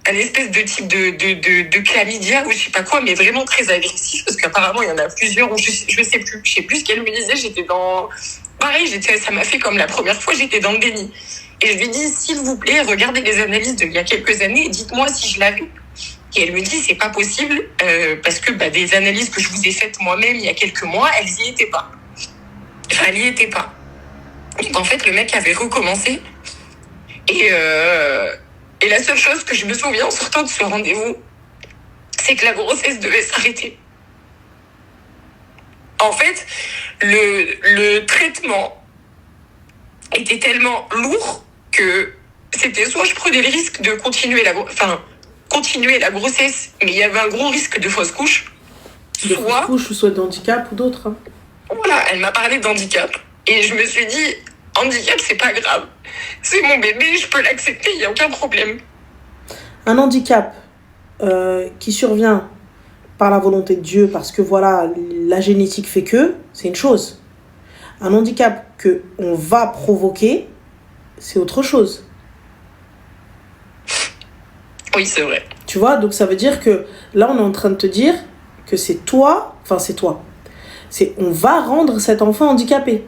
un espèce de type de chlamydia ou je sais pas quoi, mais vraiment très agressif, parce qu'apparemment il y en a plusieurs, je sais plus ce qu'elle me disait, ça m'a fait comme la première fois, j'étais dans le déni. Et je lui dis, s'il vous plaît, regardez les analyses d'il y a quelques années et dites-moi si je l'avais. Et elle me dit, c'est pas possible, parce que des analyses que je vous ai faites moi-même il y a quelques mois, elles y étaient pas. Elle y était pas. Donc en fait, le mec avait recommencé. Et la seule chose que je me souviens en sortant de ce rendez-vous, c'est que la grossesse devait s'arrêter. En fait, le traitement était tellement lourd que c'était soit je prenais le risque de continuer la grossesse, mais il y avait un gros risque de fausse couche. Soit d'handicap ou d'autres. Hein. Voilà, elle m'a parlé d'handicap. Et je me suis dit, handicap, c'est pas grave. C'est mon bébé, je peux l'accepter, il n'y a aucun problème. Un handicap qui survient par la volonté de Dieu, parce que voilà, la génétique fait que, c'est une chose. Un handicap qu'on va provoquer, c'est autre chose. Oui, c'est vrai. Tu vois, donc ça veut dire que là, on est en train de te dire que c'est toi. On va rendre cet enfant handicapé.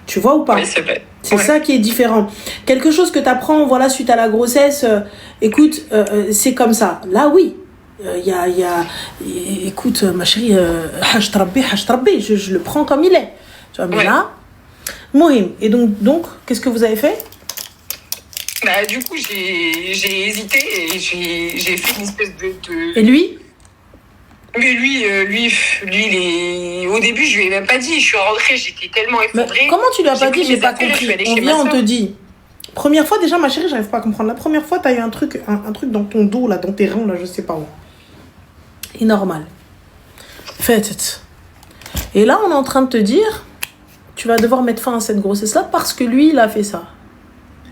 Tu vois ou pas? Oui, c'est vrai. C'est ça qui est différent. Quelque chose que tu apprends suite à la grossesse, écoute, c'est comme ça. Là, oui. Écoute, ma chérie, je le prends comme il est. Tu vois, mais là, Mohim. Et donc, qu'est-ce que vous avez fait? Du coup, j'ai hésité et j'ai fait une espèce de... Et lui? Mais lui, au début, je lui ai même pas dit. Je suis rentrée, j'étais tellement effondrée. Mais comment tu lui as pas dit? J'ai pas compris. On te dit. Première fois, déjà, ma chérie, j'arrive pas à comprendre. La première fois, t'as eu un truc dans ton dos, là, dans tes reins, là, je sais pas où. Et normal. Faites. Et là, on est en train de te dire, tu vas devoir mettre fin à cette grossesse-là parce que lui, il a fait ça.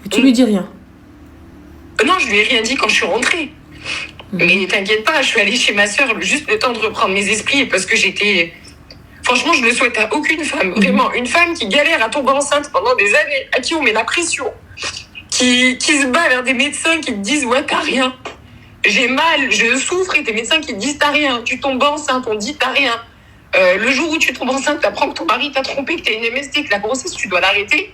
Et tu lui dis rien. Non, je lui ai rien dit quand je suis rentrée. Mais t'inquiète pas, je suis allée chez ma sœur juste le temps de reprendre mes esprits parce que j'étais... Franchement, je le souhaite à aucune femme. Vraiment, une femme qui galère à tomber enceinte pendant des années, à qui on met la pression, qui se bat vers des médecins qui te disent « Ouais, t'as rien. J'ai mal, je souffre » et des médecins qui te disent « T'as rien. Tu tombes enceinte, on dit « T'as rien. » Le jour où tu tombes enceinte, t'apprends que ton mari t'a trompé, que t'as une MST, que la grossesse, tu dois l'arrêter.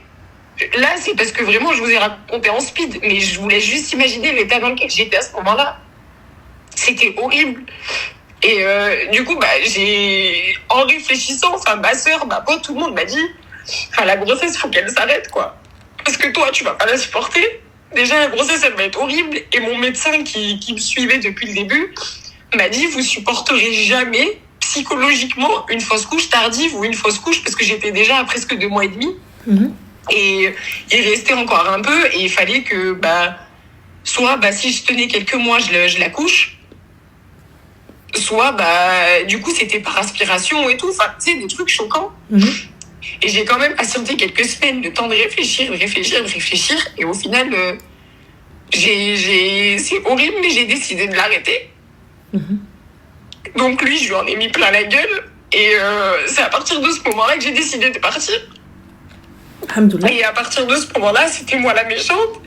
Là, c'est parce que vraiment, je vous ai raconté en speed, mais je voulais juste imaginer l'état dans lequel j'étais à ce moment-là. C'était horrible. Et du coup, en réfléchissant, ma soeur, ma pote, tout le monde m'a dit, la grossesse, faut qu'elle s'arrête, quoi. Parce que toi, tu vas pas la supporter. Déjà, la grossesse, elle va être horrible. Et mon médecin qui me suivait depuis le début m'a dit, vous supporterez jamais psychologiquement une fausse couche tardive ou une fausse couche, parce que j'étais déjà à presque 2 mois et demi. Et il restait encore un peu, et il fallait que, soit, si je tenais quelques mois, je la couche, soit, du coup, c'était par aspiration et tout. Enfin, tu sais, des trucs choquants. Et j'ai quand même patienté quelques semaines, le temps de réfléchir. Et au final, c'est horrible, mais j'ai décidé de l'arrêter. Donc lui, je lui en ai mis plein la gueule. Et c'est à partir de ce moment-là que j'ai décidé de partir. Et à partir de ce moment-là, c'était moi la méchante.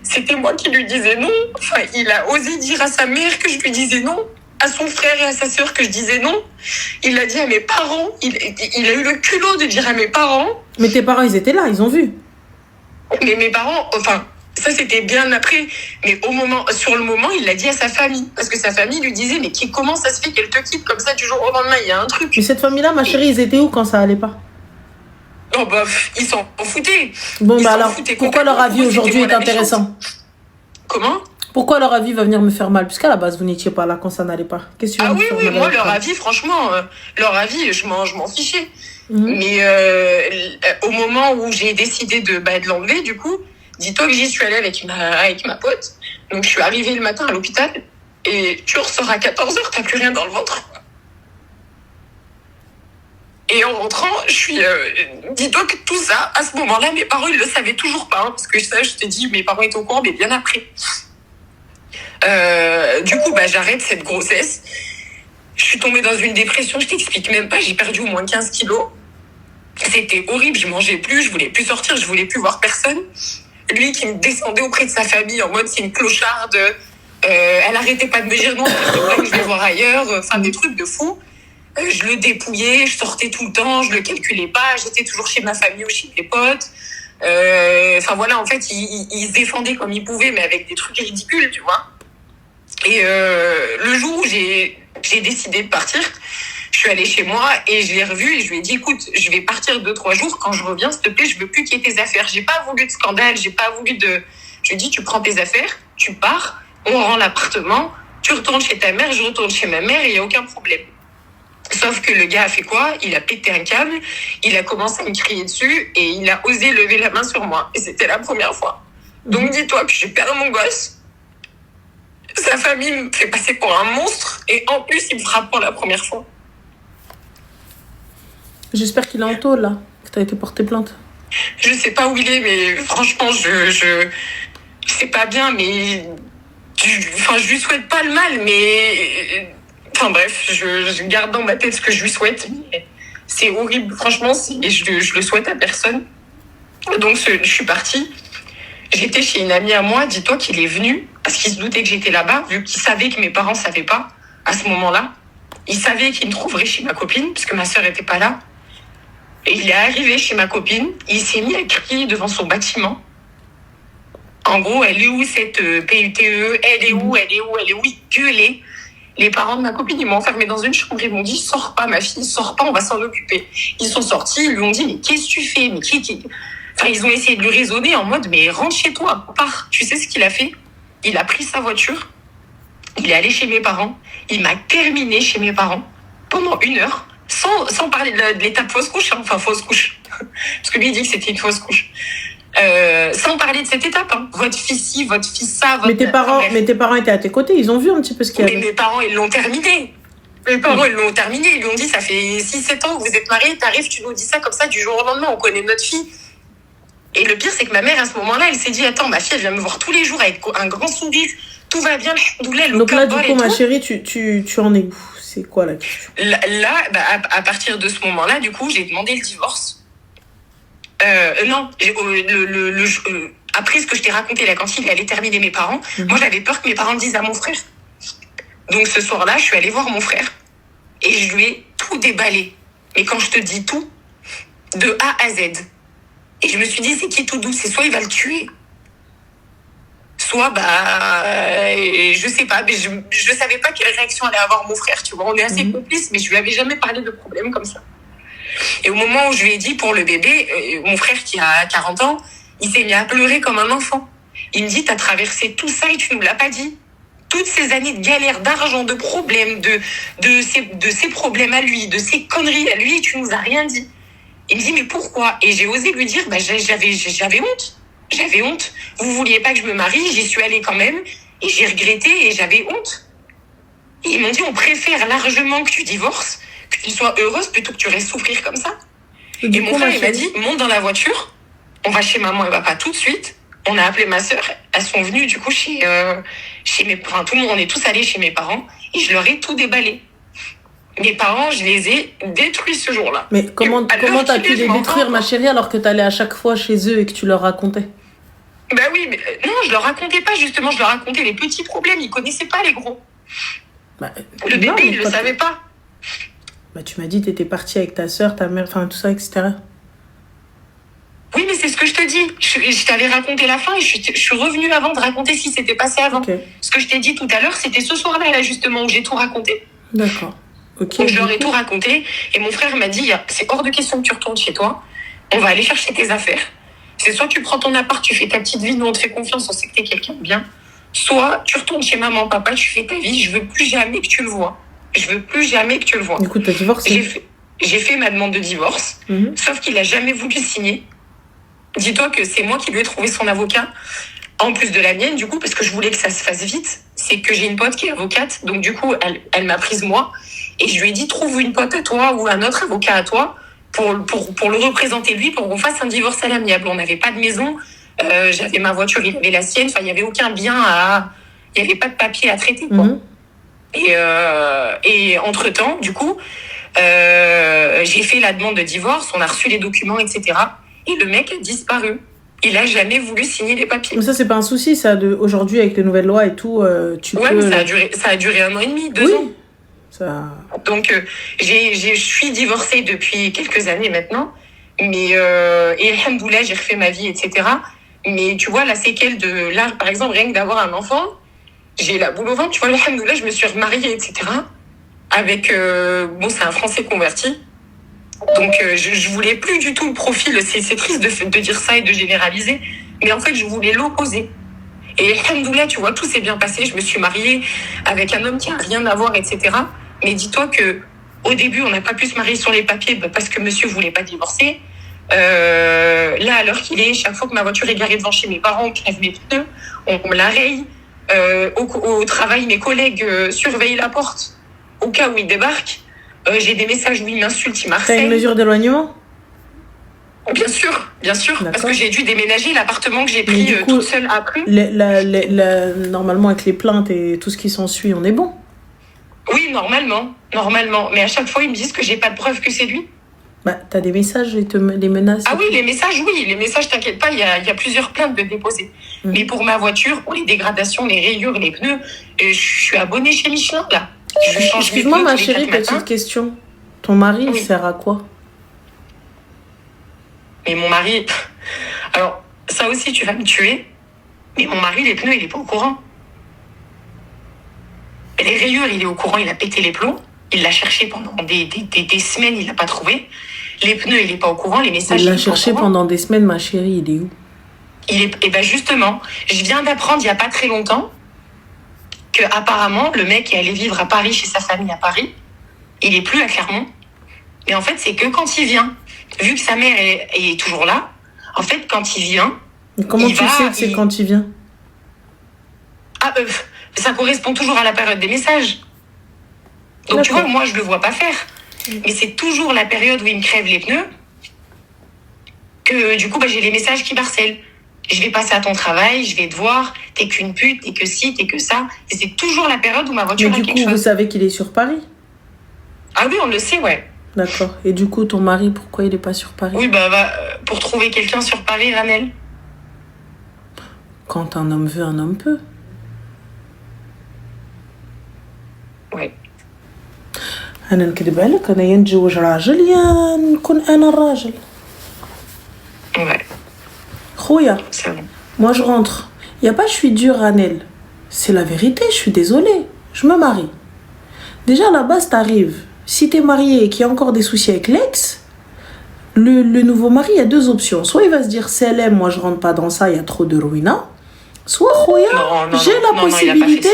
C'était moi qui lui disais non. Enfin, il a osé dire à sa mère que je lui disais non. À son frère et à sa sœur que je disais non. Il l'a dit à mes parents. Il a eu le culot de dire à mes parents. Mais tes parents, ils étaient là, ils ont vu. Mais mes parents, ça c'était bien après. Mais sur le moment, il l'a dit à sa famille. Parce que sa famille lui disait, mais comment ça se fait qu'elle te quitte comme ça du jour au lendemain? Il y a un truc. Mais cette famille-là, ma chérie, ils étaient où quand ça allait pas? Oh ils s'en foutaient. Bon, alors, pourquoi leur avis aujourd'hui est intéressant? Comment? Pourquoi leur avis va venir me faire mal? Puisqu'à la base, vous n'étiez pas là quand ça n'allait pas. Oui, moi, leur avis, franchement, je m'en fichais. Mais au moment où j'ai décidé de l'enlever, du coup, dis-toi que j'y suis allée avec ma pote. Donc, je suis arrivée le matin à l'hôpital et tu ressors à 14h, t'as plus rien dans le ventre. Et en rentrant, dis-toi que tout ça, à ce moment-là, mes parents, ils le savaient toujours pas. Parce que ça, je t'ai dit, mes parents étaient au courant, mais bien après. Du coup, j'arrête cette grossesse. Je suis tombée dans une dépression, je t'explique même pas. J'ai perdu au moins 15 kilos. C'était horrible, je mangeais plus, je voulais plus sortir, je voulais plus voir personne. Lui qui me descendait auprès de sa famille en mode c'est une clocharde. Elle arrêtait pas de me dire non, c'est vrai que je vais voir ailleurs. Enfin, des trucs de fou. Je le dépouillais, je sortais tout le temps, je le calculais pas, j'étais toujours chez ma famille ou chez mes potes. Voilà, en fait, ils se défendaient comme ils pouvaient, mais avec des trucs ridicules, tu vois. Et le jour où j'ai décidé de partir, je suis allée chez moi et je l'ai revu et je lui ai dit, écoute, je vais partir 2-3 jours, quand je reviens, s'il te plaît, je veux plus qu'il y ait tes affaires. J'ai pas voulu de scandale, j'ai pas voulu de... Je lui ai dit, tu prends tes affaires, tu pars, on rend l'appartement, tu retournes chez ta mère, je retourne chez ma mère et il y a aucun problème. Sauf que le gars a fait quoi? Il a pété un câble, il a commencé à me crier dessus et il a osé lever la main sur moi. Et c'était la première fois. Donc dis-toi que je perds mon gosse. Sa famille me fait passer pour un monstre et en plus il me frappe pour la première fois. J'espère qu'il est en tôle là, que t'as été porté plainte. Je sais pas où il est, mais franchement je sais pas bien, mais je lui souhaite pas le mal, mais bref, je garde dans ma tête ce que je lui souhaite. Mais c'est horrible, franchement, et je le souhaite à personne. Donc je suis partie. J'étais chez une amie à moi, dis-toi qu'il est venu, parce qu'il se doutait que j'étais là-bas, vu qu'il savait que mes parents savaient pas, à ce moment-là. Il savait qu'il me trouverait chez ma copine, parce que ma sœur était pas là. Et il est arrivé chez ma copine, il s'est mis à crier devant son bâtiment. En gros, elle est où cette PUTE? Elle est où? Il gueulait. Les parents de ma copine, ils m'ont enfermée dans une chambre, ils m'ont dit, sors pas ma fille, sors pas, on va s'en occuper. Ils sont sortis, ils lui ont dit, mais qu'est-ce que tu fais? Mais ils ont essayé de lui raisonner en mode, mais rentre chez toi, pars. Tu sais ce qu'il a fait? Il a pris sa voiture, il est allé chez mes parents, il m'a terminé chez mes parents pendant 1 heure, sans parler de l'étape fausse couche, fausse couche, parce que lui il dit que c'était une fausse couche. Sans parler de cette étape, votre fils ci, votre fils ça. Mais tes parents étaient à tes côtés, ils ont vu un petit peu ce qu'il y avait. Mais mes parents, ils l'ont terminé. Ils lui ont dit, ça fait 6-7 ans que vous êtes mariés, t'arrives, tu nous dis ça comme ça du jour au lendemain, on connaît notre fille. Et le pire, c'est que ma mère, à ce moment-là, elle s'est dit, attends, ma fille, elle vient me voir tous les jours avec un grand sourire. Tout va bien, donc là, du coup, ma chérie, tu en es où? C'est quoi la question? Là, à partir de ce moment-là, du coup, j'ai demandé le divorce. Non, après ce que je t'ai raconté là, quand il allait terminer mes parents, moi, j'avais peur que mes parents le disent à mon frère. Donc, ce soir-là, je suis allée voir mon frère et je lui ai tout déballé. Mais quand je te dis tout, de A à Z. Et je me suis dit, c'est qui tout doux? C'est soit il va le tuer, soit, je sais pas, mais je savais pas quelle réaction allait avoir mon frère, tu vois. On est assez complices, mais je lui avais jamais parlé de problème comme ça. Et au moment où je lui ai dit pour le bébé, mon frère qui a 40 ans, il s'est mis à pleurer comme un enfant. Il me dit, t'as traversé tout ça et tu nous l'as pas dit. Toutes ces années de galère, d'argent, de problèmes, de ses problèmes à lui, de ses conneries à lui, tu nous as rien dit. Il me dit, mais pourquoi? Et j'ai osé lui dire, j'avais honte. J'avais honte. Vous vouliez pas que je me marie, j'y suis allée quand même. Et j'ai regretté et j'avais honte. Et ils m'ont dit, on préfère largement que tu divorces, que tu sois heureuse plutôt que tu restes souffrir comme ça. Et mon frère, il m'a dit, monte dans la voiture, on va chez maman et papa tout de suite. On a appelé ma sœur, elles sont venues du coup chez mes parents. Tout le monde, on est tous allés chez mes parents et je leur ai tout déballé. Mes parents, je les ai détruits ce jour-là. Mais comment t'as pu les détruire, ma chérie, alors que t'allais à chaque fois chez eux et que tu leur racontais? Bah oui, mais non, je leur racontais pas justement, je leur racontais les petits problèmes, ils connaissaient pas les gros. Le bébé, il le savait pas. Tu m'as dit t'étais partie avec ta sœur, ta mère, enfin tout ça, etc. Oui, mais c'est ce que je te dis. Je t'avais raconté la fin et je suis revenue avant de raconter ce qui s'était passé avant. Okay. Ce que je t'ai dit tout à l'heure, c'était ce soir-là, là, justement, où j'ai tout raconté. D'accord. Okay, donc, je leur ai tout raconté. Et mon frère m'a dit, c'est hors de question que tu retournes chez toi. On va aller chercher tes affaires. C'est soit tu prends ton appart, tu fais ta petite vie, nous on te fait confiance, on sait que t'es quelqu'un de bien. Soit tu retournes chez maman, papa, tu fais ta vie. Je veux plus jamais que tu le vois. Je veux plus jamais que tu le vois. Du coup, t'as divorcé. J'ai fait ma demande de divorce. Sauf qu'il a jamais voulu signer. Dis-toi que c'est moi qui lui ai trouvé son avocat, en plus de la mienne, du coup, parce que je voulais que ça se fasse vite. C'est que j'ai une pote qui est avocate, donc du coup, elle m'a prise moi. Et je lui ai dit, trouve une pote à toi ou un autre avocat à toi pour le représenter lui, pour qu'on fasse un divorce à l'amiable. On n'avait pas de maison, j'avais ma voiture, il avait la sienne, enfin, il n'y avait aucun bien il n'y avait pas de papier à traiter, quoi. Et entre-temps, du coup, j'ai fait la demande de divorce, on a reçu les documents, etc. Et le mec a disparu. Il a jamais voulu signer les papiers. Mais ça, c'est pas un souci, ça, aujourd'hui, avec les nouvelles lois et tout, tu peux... Ouais, mais ça a duré 1 an et demi, 2 ans. Ça... Donc, je suis divorcée depuis quelques années maintenant. Mais, et alhamdoulilah, j'ai refait ma vie, etc. Mais tu vois, la séquelle de là, par exemple, rien que d'avoir un enfant, j'ai la boule au ventre. Tu vois, alhamdoulilah, je me suis remariée, etc. Avec, c'est un Français converti. Donc, je voulais plus du tout le profil. C'est triste de dire ça et de généraliser. Mais en fait, je voulais l'opposer. Et alhamdoulilah, tu vois, tout s'est bien passé. Je me suis mariée avec un homme qui a rien à voir, etc. Mais dis-toi que au début, on n'a pas pu se marier sur les papiers parce que monsieur voulait pas divorcer. Là, à l'heure qu'il est, chaque fois que ma voiture est garée devant chez mes parents, on crève mes pneus, on me la raye. Au travail, mes collègues surveillent la porte au cas où ils débarquent. J'ai des messages où ils m'insultent, ils m'harcèlent. T'as une mesure d'éloignement ? Bien sûr. Parce que j'ai dû déménager l'appartement que j'ai pris toute seule après. Normalement, avec les plaintes et tout ce qui s'ensuit, on est bon. Oui, normalement. Mais à chaque fois, ils me disent que j'ai pas de preuve que c'est lui. T'as des messages et les menaces. Ah oui, les messages, t'inquiète pas, il y a plusieurs plaintes de déposer. Mais pour ma voiture, pour les dégradations, les rayures, les pneus, je suis abonnée chez Michelin, là. Excuse-moi, ma chérie, petite question. Ton mari, il sert à quoi ? Mais mon mari... Alors, ça aussi, tu vas me tuer. Mais mon mari, les pneus, il est pas au courant. Et les rayures, il est au courant, il a pété les plombs. Il l'a cherché pendant des semaines, il l'a pas trouvé. Les pneus, il est pas au courant. Les messages, il l'a cherché pendant des semaines, ma chérie, il est où ? Et ben justement, je viens d'apprendre il y a pas très longtemps que apparemment le mec est allé vivre à Paris chez sa famille à Paris. Il est plus à Clermont. Mais en fait, c'est que quand il vient, vu que sa mère est toujours là, en fait, quand il vient... Comment tu sais que c'est quand il vient ? Ça correspond toujours à la période des messages. Donc, d'accord. Tu vois, moi, je le vois pas faire. Mais c'est toujours la période où il me crève les pneus que du coup, j'ai les messages qui harcèlent. Je vais passer à ton travail, je vais te voir, t'es qu'une pute, t'es que ci, t'es que ça. Et c'est toujours la période où ma voiture a quelque chose. Mais du coup, vous savez qu'il est sur Paris? Ah oui, on le sait, ouais. D'accord. Et du coup, ton mari, pourquoi il est pas sur Paris? Oui, pour trouver quelqu'un sur Paris, Ranel. Quand un homme veut, un homme peut. Ouais. أنا نكذب عليك أنا ينتزوج راجل يا نكون أنا الراجل. Ouais. خويا. C'est bon. Moi je rentre. Y a pas je suis dure Ranel. C'est la vérité, je suis désolée. Je me marie. Déjà à la base t'arrives. Si t'es marié et qu'il y a encore des soucis avec l'ex, le nouveau mari, il y a deux options. Soit il va se dire c'est moi je rentre pas dans ça, il y a trop de ruina. Soit khoya, j'ai la possibilité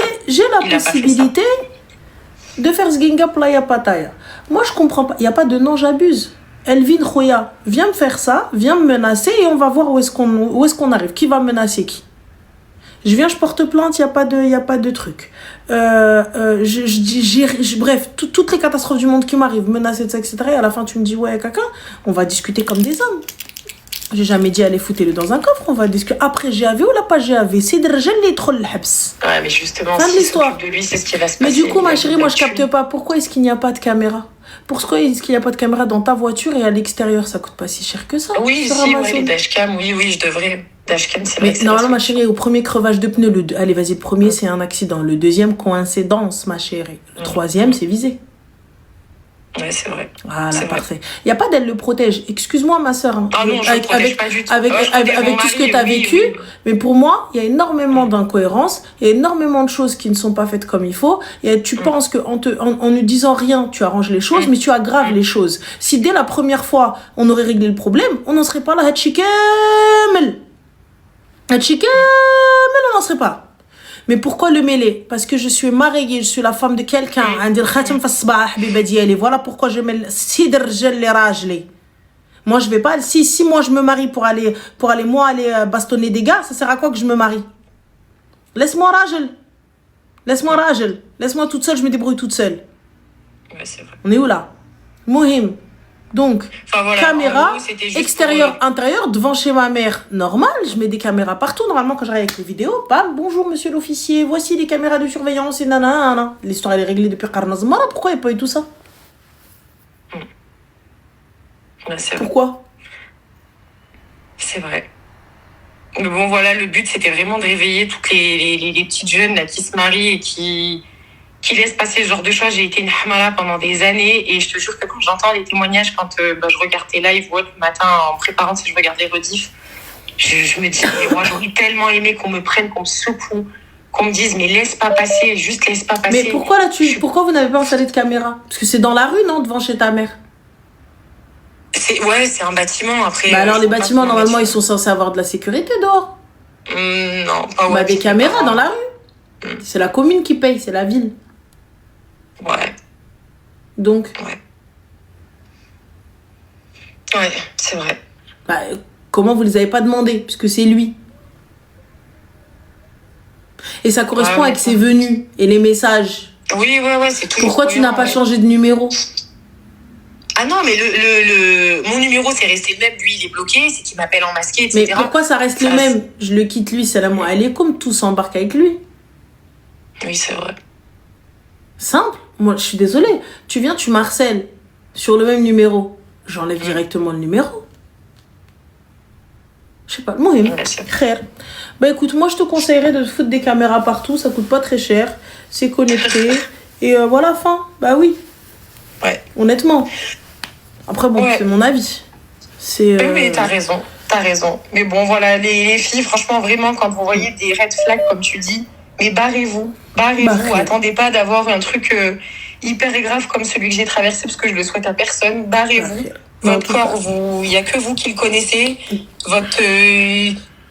de faire ce ginga playa pataya. Moi je comprends pas, il y a pas de non j'abuse. Elvin khoya, viens me faire ça, viens me menacer et on va voir où est-ce qu'on arrive. Qui va menacer qui? Je viens, je porte plainte, il y a pas de truc. Bref, toutes les catastrophes du monde qui m'arrivent, menacées de ça, etc. Et à la fin, tu me dis, ouais, caca, on va discuter comme des hommes. J'ai jamais dit aller foutez-le dans un coffre, on va discuter. Après GAV ou la pas GAV, c'est de les trop le habs. Ouais, mais justement, fin de l'histoire. De lui, c'est ce qui va se passer. Mais du coup, ma chérie, moi, je capte pas. Pourquoi est-ce qu'il n'y a pas de caméra? Pourquoi est-ce qu'il n'y a pas de caméra dans ta voiture et à l'extérieur, ça coûte pas si cher que ça? Oui, si, ouais, les dashcams, oui, je devrais. Dashcam, c'est vrai. Mais normalement, ma chérie, au premier crevage de pneu, allez, vas-y, le premier, c'est un accident. Le deuxième, coïncidence, ma chérie. Le troisième, c'est visé. Ouais, c'est vrai. Voilà, c'est parfait. Il n'y a pas d'elle le protège. Excuse-moi, ma soeur. Hein. Ah non, je ne protège pas du tout. Avec tout ce que tu as vécu. Oui. Mais pour moi, il y a énormément d'incohérences. Il y a énormément de choses qui ne sont pas faites comme il faut. Et tu penses qu'en ne disant rien, tu arranges les choses, mais tu aggraves les choses. Si dès la première fois, on aurait réglé le problème, on n'en serait pas là. Hatchikamel, on n'en serait pas. Mais pourquoi le mêler? Parce que je suis mariée, je suis la femme de quelqu'un. Voilà pourquoi je mets moi je vais pas. Si moi je me marie pour aller bastonner des gars, ça sert à quoi que je me marie? Laisse-moi ragel. Laisse-moi toute seule, je me débrouille toute seule. Ouais, c'est vrai. On est où là? Mohim. Donc, voilà, caméra, gros, extérieur, intérieur, devant chez ma mère, normal, je mets des caméras partout. Normalement, quand j'arrive avec les vidéos, bam, bonjour monsieur l'officier, voici les caméras de surveillance et nanana. L'histoire, elle est réglée depuis Karnazmara, pourquoi il n'y a pas eu tout ça? Pourquoi? C'est vrai. Mais bon, voilà, le but, c'était vraiment de réveiller toutes les petites jeunes là, qui se marient et qui laisse passer ce genre de choses. J'ai été une hamala pendant des années et je te jure que quand j'entends les témoignages, quand je regarde tes lives ou le matin en préparant, si je regarde les rediffs, je me dis, mais moi j'aurais tellement aimé qu'on me prenne, qu'on me secoue, qu'on me dise, mais laisse pas passer, juste laisse pas passer. Mais pourquoi vous n'avez pas installé de caméra? Parce que c'est dans la rue, non, devant chez ta mère? C'est un bâtiment après. Alors les bâtiments, normalement, ils sont censés avoir de la sécurité dehors. Non, pas ouais. Des caméras dans la rue. C'est la commune qui paye, c'est la ville. Ouais. Donc. Ouais, c'est vrai. Comment vous les avez pas demandé? Puisque c'est lui. Et ça correspond avec ses venus et les messages. Oui, c'est tout. Pourquoi tu n'as pas changé de numéro? Ah non, mais mon numéro, c'est resté le même. Lui, il est bloqué, c'est qu'il m'appelle en masqué, etc. Mais pourquoi ça reste le même? Je le quitte lui, c'est la moi. Elle est comme tout s'embarque avec lui. Oui, c'est vrai. Simple. Moi, je suis désolée. Tu viens, tu m'harcèles sur le même numéro. J'enlève directement le numéro. Je sais pas. Moi, frère. Écoute, moi, je te conseillerais de foutre des caméras partout. Ça coûte pas très cher. C'est connecté. Et voilà, fin. Oui. Ouais. Honnêtement. Après, bon, c'est mon avis. Oui, t'as raison. Mais bon, voilà, les filles, franchement, vraiment, quand vous voyez des red flags, comme tu dis, mais barrez-vous. Attendez pas d'avoir un truc hyper grave comme celui que j'ai traversé, parce que je le souhaite à personne. Barrez-vous. Votre corps, il n'y a que vous qui le connaissez.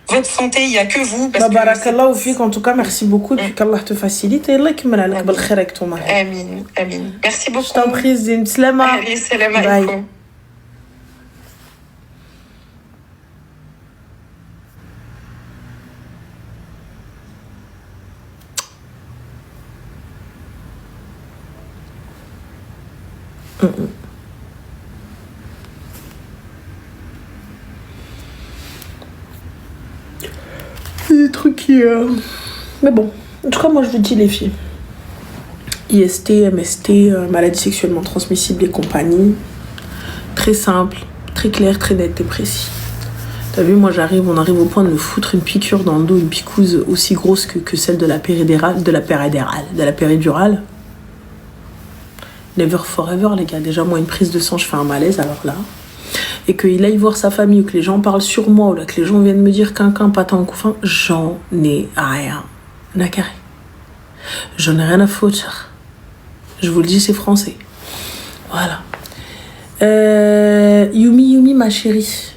Votre santé, il n'y a que vous. Barakallah fik, en tout cas, merci beaucoup. Et puis qu'Allah te facilite. Et Allah kimmel alak bel khair avec ton mari. Amin. Merci beaucoup. Je t'en prie, Zine. Slama. Allez, salam alaikum. des trucs qui... Mais bon, en tout cas, moi, je vous dis, les filles. IST, MST, maladies sexuellement transmissibles et compagnie. Très simple, très clair, très net et précis. T'as vu, moi, on arrive au point de me foutre une piqûre dans le dos, une picouse aussi grosse que celle de la péridurale. Never forever, les gars. Déjà, moi, une prise de sang, je fais un malaise, alors là. Et qu'il aille voir sa famille, ou que les gens parlent sur moi, ou là, que les gens viennent me dire quinquin, patin, couffin, j'en ai rien à carrer. J'en ai rien à foutre. Je vous le dis, c'est français. Voilà. Yumi, ma chérie.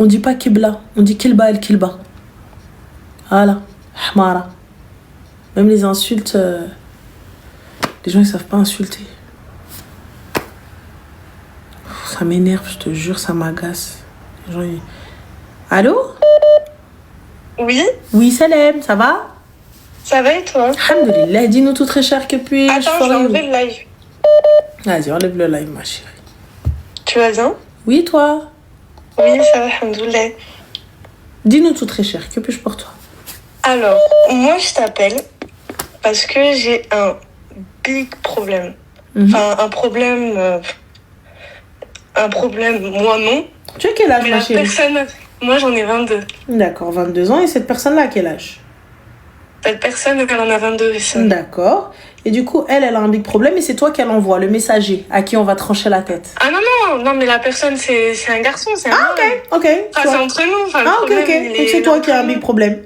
On dit pas Kibla, on dit Kilba el Kilba. Voilà. Hamara. Même les insultes, les gens ils savent pas insulter. Ça m'énerve, je te jure, ça m'agace. Les gens, ils... Allô? Oui? Oui, Salem, ça va? Ça va et toi? Alhamdoulilah, dis-nous tout très cher que puis-je. Attends, je vais enlever le live. Vas-y, enlève le live, ma chérie. Tu vas bien? Oui, toi? Oui, ça va, alhamdoulilah. Dis-nous tout très cher, que puis-je pour toi? Alors, moi je t'appelle parce que j'ai un big problème. Enfin, un problème, moi non. Tu as quel âge, Mais ma la chérie? personne, moi j'en ai 22. D'accord, 22 ans. Et cette personne-là, à quel âge? Cette personne, elle en a 22 aussi. D'accord. Et du coup, elle a un big problème et c'est toi qu'elle envoie, le messager, à qui on va trancher la tête. Ah non, mais la personne, c'est un garçon, c'est un homme. Ok. Enfin, c'est entre nous. Enfin, Ok. Donc c'est toi qui as un big problème.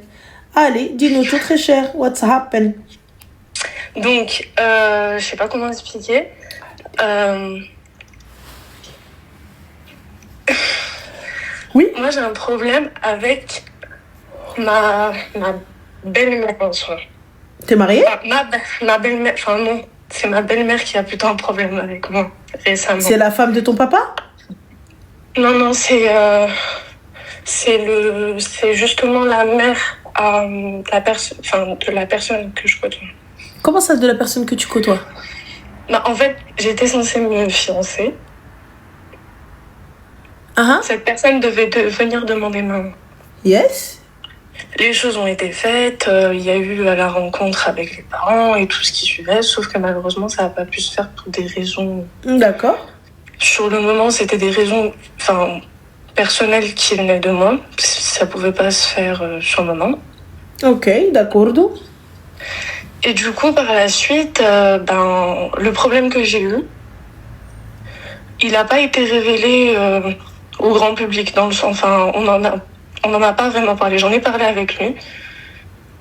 Allez, dis-nous tout très cher. What's happened? Donc, je sais pas comment expliquer. Oui. Moi, j'ai un problème avec ma belle-mère en soi. T'es mariée? Ma belle-mère, enfin non, c'est ma belle-mère qui a plutôt un problème avec moi récemment. C'est la femme de ton papa? Non, c'est justement la mère de la personne que je côtoie. Comment ça, de la personne que tu côtoies? Bah, en fait, j'étais censée me fiancer. Cette personne devait venir demander ma main. Yes. Les choses ont été faites, il y a eu la rencontre avec les parents et tout ce qui suivait, sauf que malheureusement, ça n'a pas pu se faire pour des raisons... D'accord. Sur le moment, c'était des raisons personnelles qui venaient de moi. Ça ne pouvait pas se faire sur le moment. Ok, d'accord. Et du coup, par la suite, le problème que j'ai eu, il n'a pas été révélé au grand public, dans le sens... Enfin, on n'en a pas vraiment parlé. J'en ai parlé avec lui,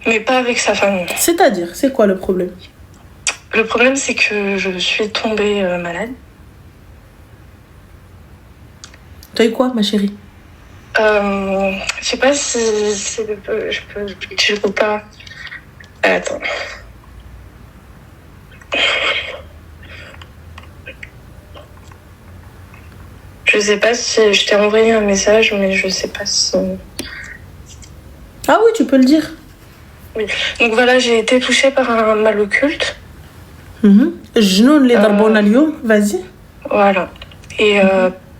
mais pas avec sa famille. C'est-à-dire, c'est quoi le problème? Le problème, c'est que je suis tombée malade. T'as eu quoi, ma chérie? Je sais pas si je peux pas... Attends. Je sais pas si je t'ai envoyé un message, mais je sais pas si... Ah oui, tu peux le dire. Oui. Donc voilà, j'ai été touchée par un mal occulte. Jnoun les darbon alioum, vas-y. Voilà. Et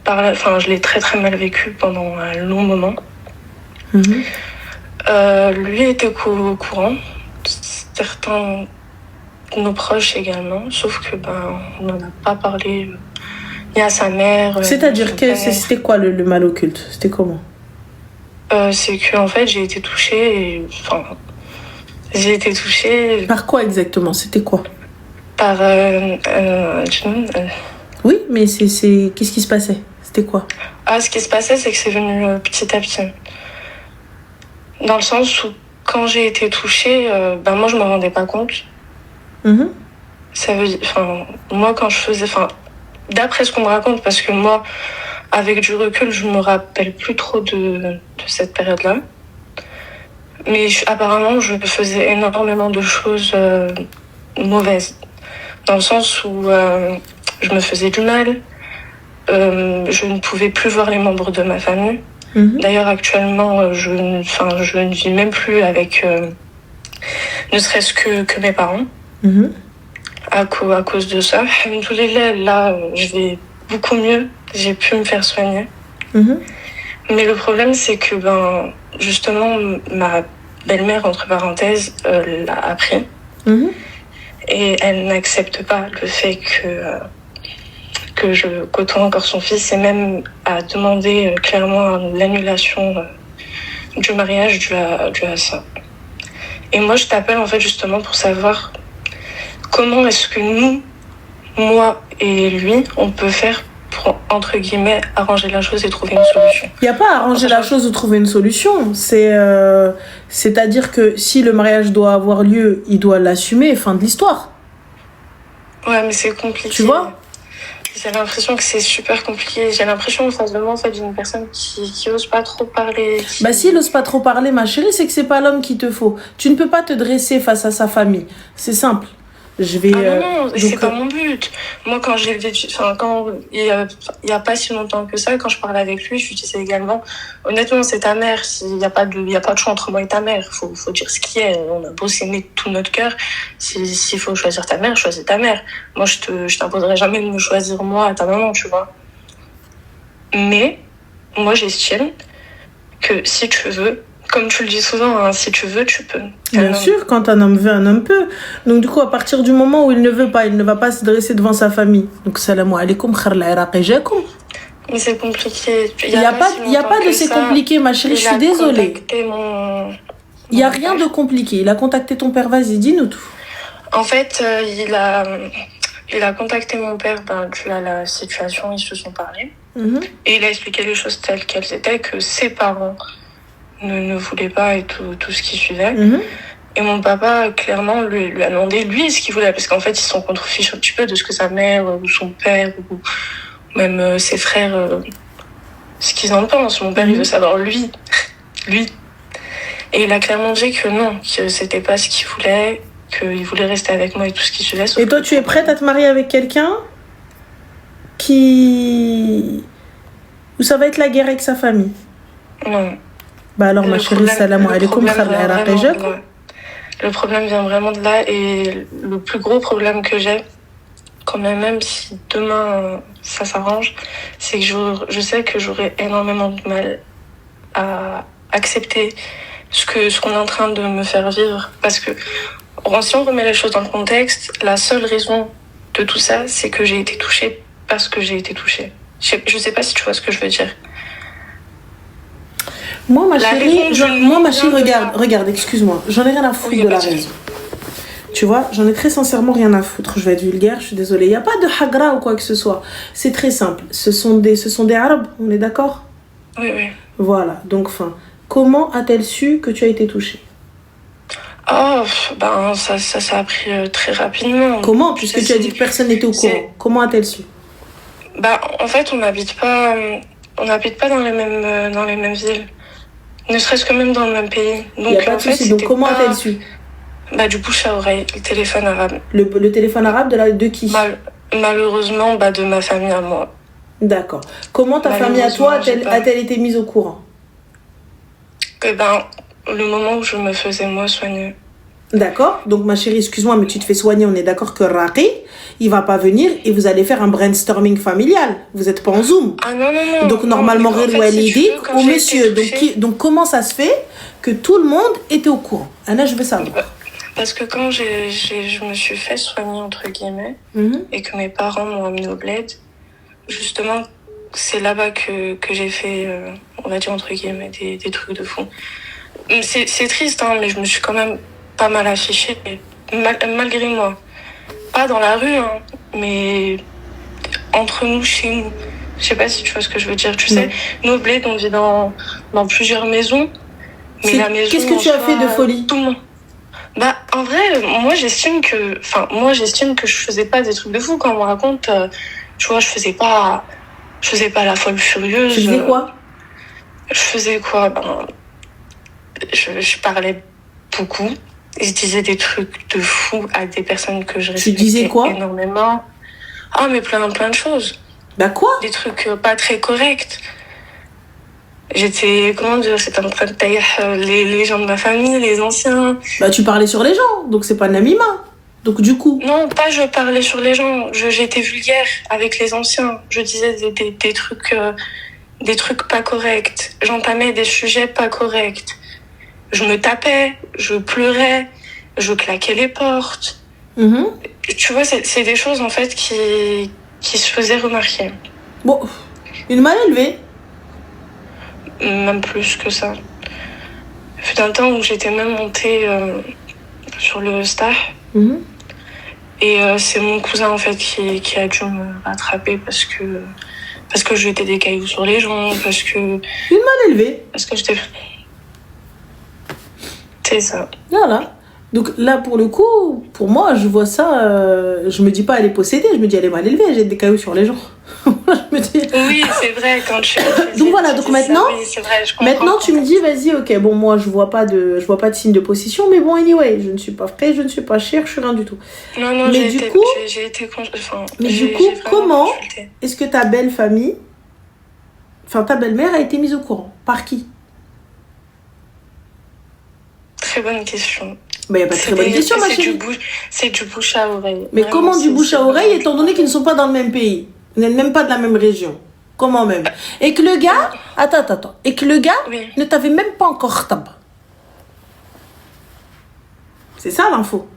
je l'ai très très mal vécu pendant un long moment. Lui était au courant. Certains de nos proches également, sauf que on n'en a pas parlé ni à sa mère. C'est-à-dire que c'était quoi le mal occulte? C'était comment? C'est que en fait j'ai été touchée par quoi exactement? C'était quoi? Par oui, mais c'est qu'est-ce qui se passait? C'était quoi? Ce qui se passait, c'est que c'est venu petit à petit. Dans le sens où quand j'ai été touchée, moi je m'en rendais pas compte. Ça veut dire, moi quand je faisais, d'après ce qu'on me raconte, parce que moi, avec du recul, je me rappelle plus trop de cette période-là. Mais apparemment, je faisais énormément de choses mauvaises. Dans le sens où je me faisais du mal, je ne pouvais plus voir les membres de ma famille. D'ailleurs, actuellement, je ne vis même plus avec ne serait-ce que mes parents. À cause de ça. Là, je vais beaucoup mieux. J'ai pu me faire soigner. Mais le problème, c'est que, justement, belle-mère, entre parenthèses, l'a appris. Et elle n'accepte pas le fait que je côtoie encore son fils, et même a demandé clairement l'annulation du mariage dû à ça. Et moi, je t'appelle en fait justement pour savoir comment est-ce que nous, moi et lui, on peut faire pour, entre guillemets, arranger la chose et trouver une solution. Il n'y a pas à arranger la chose ou trouver une solution. C'est-à-dire que si le mariage doit avoir lieu, il doit l'assumer, fin de l'histoire. Ouais, mais c'est compliqué. Tu vois ? J'ai l'impression que c'est super compliqué. J'ai l'impression en face de moi, en fait, j'ai une personne qui ose pas trop parler. Bah s'il ose pas trop parler, ma chérie, c'est que c'est pas l'homme qu'il te faut. Tu ne peux pas te dresser face à sa famille. C'est simple. Non, c'est pas mon but. Moi, quand il y a pas si longtemps que ça, quand je parlais avec lui, je lui disais également, honnêtement, c'est ta mère. Il y a pas de choix entre moi et ta mère. Faut dire ce qui est. On a beau s'aimer de tout notre cœur. S'il faut choisir ta mère, choisis ta mère. Moi, je t'imposerai jamais de me choisir moi à ta maman, tu vois. Mais, moi, j'estime que si tu veux, comme tu le dis souvent, hein, si tu veux, tu peux. Bien sûr, quand un homme veut, un homme peut. Donc du coup, à partir du moment où il ne veut pas, il ne va pas se dresser devant sa famille. Donc salam alaikum, khar l'Iraq et jakoum. Mais c'est compliqué. Il n'y a pas de c'est compliqué, ma chérie, je suis désolée. Il n'y a rien de compliqué. Il a contacté ton père, vas-y, dis-nous tout. En fait, il a contacté mon père dû à la situation, ils se sont parlé. Et il a expliqué les choses telles qu'elles étaient, que ses parents ne voulait pas et tout ce qui suivait. Et mon papa, clairement, lui a demandé, lui, ce qu'il voulait. Parce qu'en fait, ils sont contrefichent un petit peu de ce que sa mère ou son père ou même ses frères, ce qu'ils en pensent. Mon père, il veut savoir lui. Et il a clairement dit que non, que c'était pas ce qu'il voulait, qu'il voulait rester avec moi et tout ce qui suivait. Et toi, tu es prête à te marier avec quelqu'un où ça va être la guerre avec sa famille? Non. Bah alors, ma chérie, salam alaikum, khar l'Iraq et jakoum. Le problème vient vraiment de là, et le plus gros problème que j'ai, quand même si demain ça s'arrange, c'est que je sais que j'aurai énormément de mal à accepter ce qu'on est en train de me faire vivre. Parce que si on remet les choses dans le contexte, la seule raison de tout ça, c'est que j'ai été touchée parce que j'ai été touchée. Je sais pas si tu vois ce que je veux dire. Moi, ma chérie, regarde, excuse-moi, j'en ai rien à foutre de la raison. Tu vois, j'en ai très sincèrement rien à foutre. Je vais être vulgaire, je suis désolée. Il n'y a pas de hagra ou quoi que ce soit. C'est très simple. Ce sont des Arabes, on est d'accord? Oui. Voilà, donc, comment a-t-elle su que tu as été touchée? Ça a pris très rapidement. Comment? Puisque tu as dit que personne n'était au courant. Comment a-t-elle su? En fait, on n'habite pas dans les mêmes villes. Ne serait-ce que même dans le même pays. Donc, il n'y a pas de souci. Donc, comment a-t-elle su? Du bouche à oreille, le téléphone arabe. Le téléphone arabe de qui? Malheureusement, de ma famille à moi. D'accord. Comment ta famille à toi a-t-elle été mise au courant? Le moment où je me faisais moi soigner. D'accord. Donc, ma chérie, excuse-moi, mais tu te fais soigner. On est d'accord que Raqi, il va pas venir et vous allez faire un brainstorming familial. Vous êtes pas en Zoom. Ah non. Donc, normalement, au monsieur. Donc, comment ça se fait que tout le monde était au courant? Anna, je veux savoir. Parce que quand je me suis fait soigner, entre guillemets, et que mes parents m'ont amené au bled, justement, c'est là-bas que j'ai fait, on va dire, entre guillemets, des trucs de fou. C'est triste, mais je me suis quand même pas mal affichée, malgré moi. Pas dans la rue, mais entre nous, chez nous. Je sais pas si tu vois ce que je veux dire. Tu sais, nous, au bled, on vit dans plusieurs maisons. Mais la maison, qu'est-ce que tu as fait de folie? Tout le monde. En vrai, moi, j'estime que je faisais pas des trucs de fou. Quand on me raconte, tu vois, je faisais pas la folle furieuse. Tu faisais quoi? Je faisais quoi? Je parlais beaucoup. Je disais des trucs de fou à des personnes que je respectais. Tu disais quoi? Énormément. Mais plein de choses. Quoi? Des trucs pas très corrects. J'étais en train de tailler les gens de ma famille, les anciens. Tu parlais sur les gens, donc c'est pas namima. Donc du coup... Non, pas je parlais sur les gens. J'étais vulgaire avec les anciens. Je disais des trucs pas corrects. J'entamais des sujets pas corrects. je me tapais, je pleurais, je claquais les portes. Tu vois, c'est des choses en fait qui se faisaient remarquer. Bon, une mal élevée. Même plus que ça. Il fut un temps où j'étais même montée sur le star. Et c'est mon cousin en fait qui a dû me rattraper parce que je jetais des cailloux sur les gens, parce que... Une mal élevée. Parce que j'étais... C'est ça. Voilà. Donc là, pour le coup, pour moi, je vois ça, je me dis pas elle est possédée, je me dis elle est mal élevée, elle jette des cailloux sur les gens. Je me dis... Oui, c'est vrai, quand tu... Donc voilà, donc maintenant, ça, oui, c'est vrai, je comprends, maintenant tu me dis, vas-y, ok, bon, moi, je vois pas de signe de possession, mais bon, anyway, je ne suis pas frais, je ne suis pas chère, je suis rien du tout. Non, mais j'ai été mais du coup, comment est-ce que ta belle famille, enfin, ta belle-mère a été mise au courant? Par qui? Très bonne question. Il n'y a pas de très bonne question, ma chérie. C'est du bouche à oreille. Mais vraiment, comment du bouche à oreille, étant donné qu'ils ne sont pas dans le même pays? Vous n'êtes même pas de la même région. Comment même? Et que le gars... Attends. Et que le gars ne t'avait même pas encore tabac. C'est ça l'info.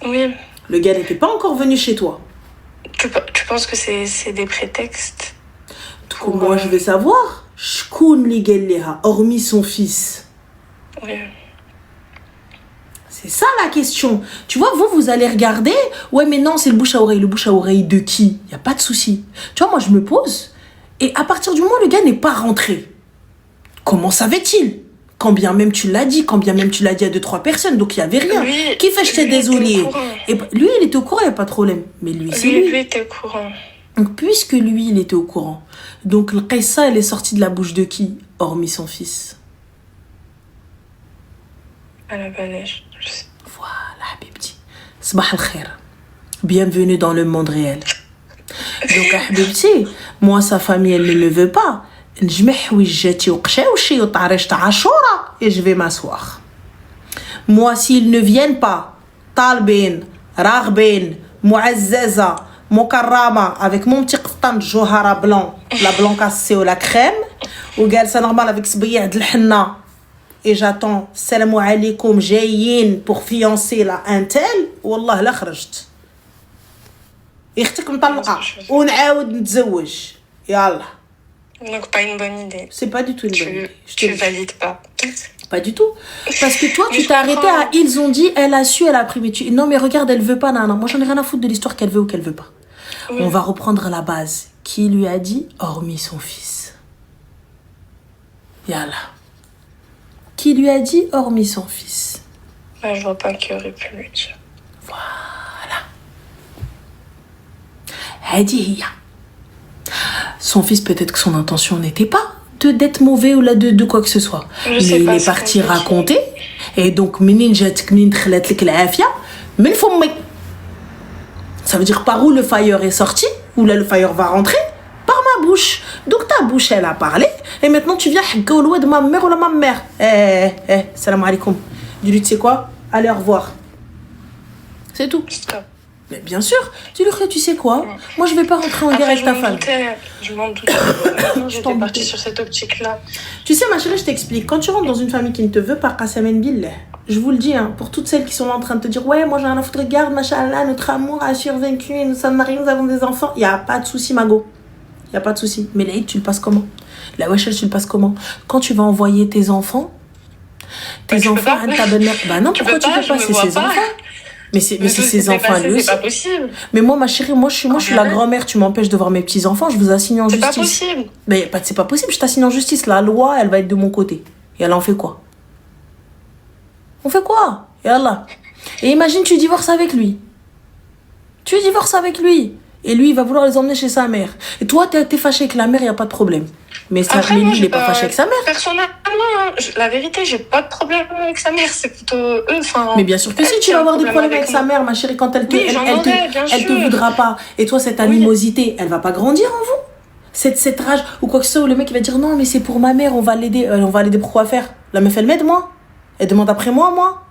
Oui. Le gars n'était pas encore venu chez toi. Tu penses que c'est des prétextes? Tout moi, je vais savoir. Shkoun li galleha, hormis son fils. Oui. C'est ça la question. Tu vois, vous allez regarder. Ouais, mais non, c'est le bouche à oreille. Le bouche à oreille de qui? Il n'y a pas de souci. Tu vois, moi, je me pose. Et à partir du moment où le gars n'est pas rentré, comment savait-il? Quand bien même tu l'as dit, à 2-3 personnes, donc il n'y avait rien. Qui fait j'étais désolé? Et lui, il était au courant, il n'y a pas de problème. Mais lui, c'est lui. Lui était au courant. Donc, puisque lui, il était au courant, donc le Qaïssa, elle est sortie de la bouche de qui? Hormis son fils. À la balèche, je sais. Voilà, Habibti. Sabah al-khair. Bienvenue dans le monde réel. Donc, Habibti, moi, sa famille, elle ne le veut pas. Et je vais m'asseoir. Moi, s'ils ne viennent pas, Talbin, Raghbin, Muazzaza, Mokarrama, avec mon petit qftan de Johara blanc, la blanc cassé ou la crème, ou c'est normal avec ce billet de l'henna. Et j'attends salam alaikum jayin pour fiancer la un tel والله لا خرجت اختك مطلقه ونعاود نتزوج يلا. Donc pas une bonne idée. C'est pas du tout une bonne idée. Tu valides pas. Pas du tout. Parce que toi, tu t'es arrêté à ils ont dit, elle a su, elle a pris. Mais non, mais regarde, elle veut pas, nana. Moi, j'en ai rien à foutre de l'histoire qu'elle veut ou qu'elle veut pas. Oui. On va reprendre la base. Qui lui a dit, hormis son fils? Yalla. Qui lui a dit, hormis son fils? Ben, je vois pas qui aurait pu lui dire. Voilà. Hadi. Son fils, peut-être que son intention n'était pas d'être mauvais ou là de quoi que ce soit. Mais il est parti raconter. Et donc, ça veut dire par où le fire est sorti, où là le fire va rentrer, par ma bouche. Donc ta bouche, elle a parlé. Et maintenant, tu viens de ma mère ou ma mère. Salam alaikum. Dis-lui, tu sais quoi? Allez, au revoir. C'est tout. Stop. Mais bien sûr, dis-lui, tu sais quoi? Moi, je vais pas rentrer en guerre avec ta femme. Je m'en doutais. J'étais partie sur cette optique-là. Tu sais, ma chérie, je t'explique. Quand tu rentres dans une famille qui ne te veut pas, Qasamen Billah, je vous le dis, hein, pour toutes celles qui sont là en train de te dire, ouais, moi, j'ai rien à foutre, regarde, machallah, notre amour a survécu et nous sommes mariés, nous avons des enfants. Il n'y a pas de souci, Mago. Il n'y a pas de souci. Mais l'Aïd, tu le passes comment? La Weshel, tu le passes comment? Quand tu vas envoyer tes enfants, ta belle-mère. Bah non, pourquoi tu peux pas? C'est ses enfants. Mais c'est ses enfants, lui aussi. C'est pas possible. Mais moi, ma chérie, moi, je suis la grand-mère. Tu m'empêches de voir mes petits-enfants. Je vous assigne en justice. C'est pas possible. Mais c'est pas possible. Je t'assigne en justice. La loi, elle va être de mon côté. Et elle en fait quoi? On fait quoi? Et Allah. Et imagine, tu divorces avec lui. Et lui, il va vouloir les emmener chez sa mère. Et toi, t'es fâché avec la mère, il n'y a pas de problème. Mais lui, il n'est pas fâché avec sa mère. Personnellement, la vérité, j'ai pas de problème avec sa mère. C'est plutôt eux. Mais bien sûr que si, tu vas avoir des problèmes avec sa mère, ma chérie, quand elle te voudra pas. Et toi, cette animosité, elle va pas grandir en vous? Cette rage, ou quoi que ce soit, où le mec il va dire non, mais c'est pour ma mère, on va l'aider pour quoi faire? La meuf, elle m'aide, moi. Elle demande après moi.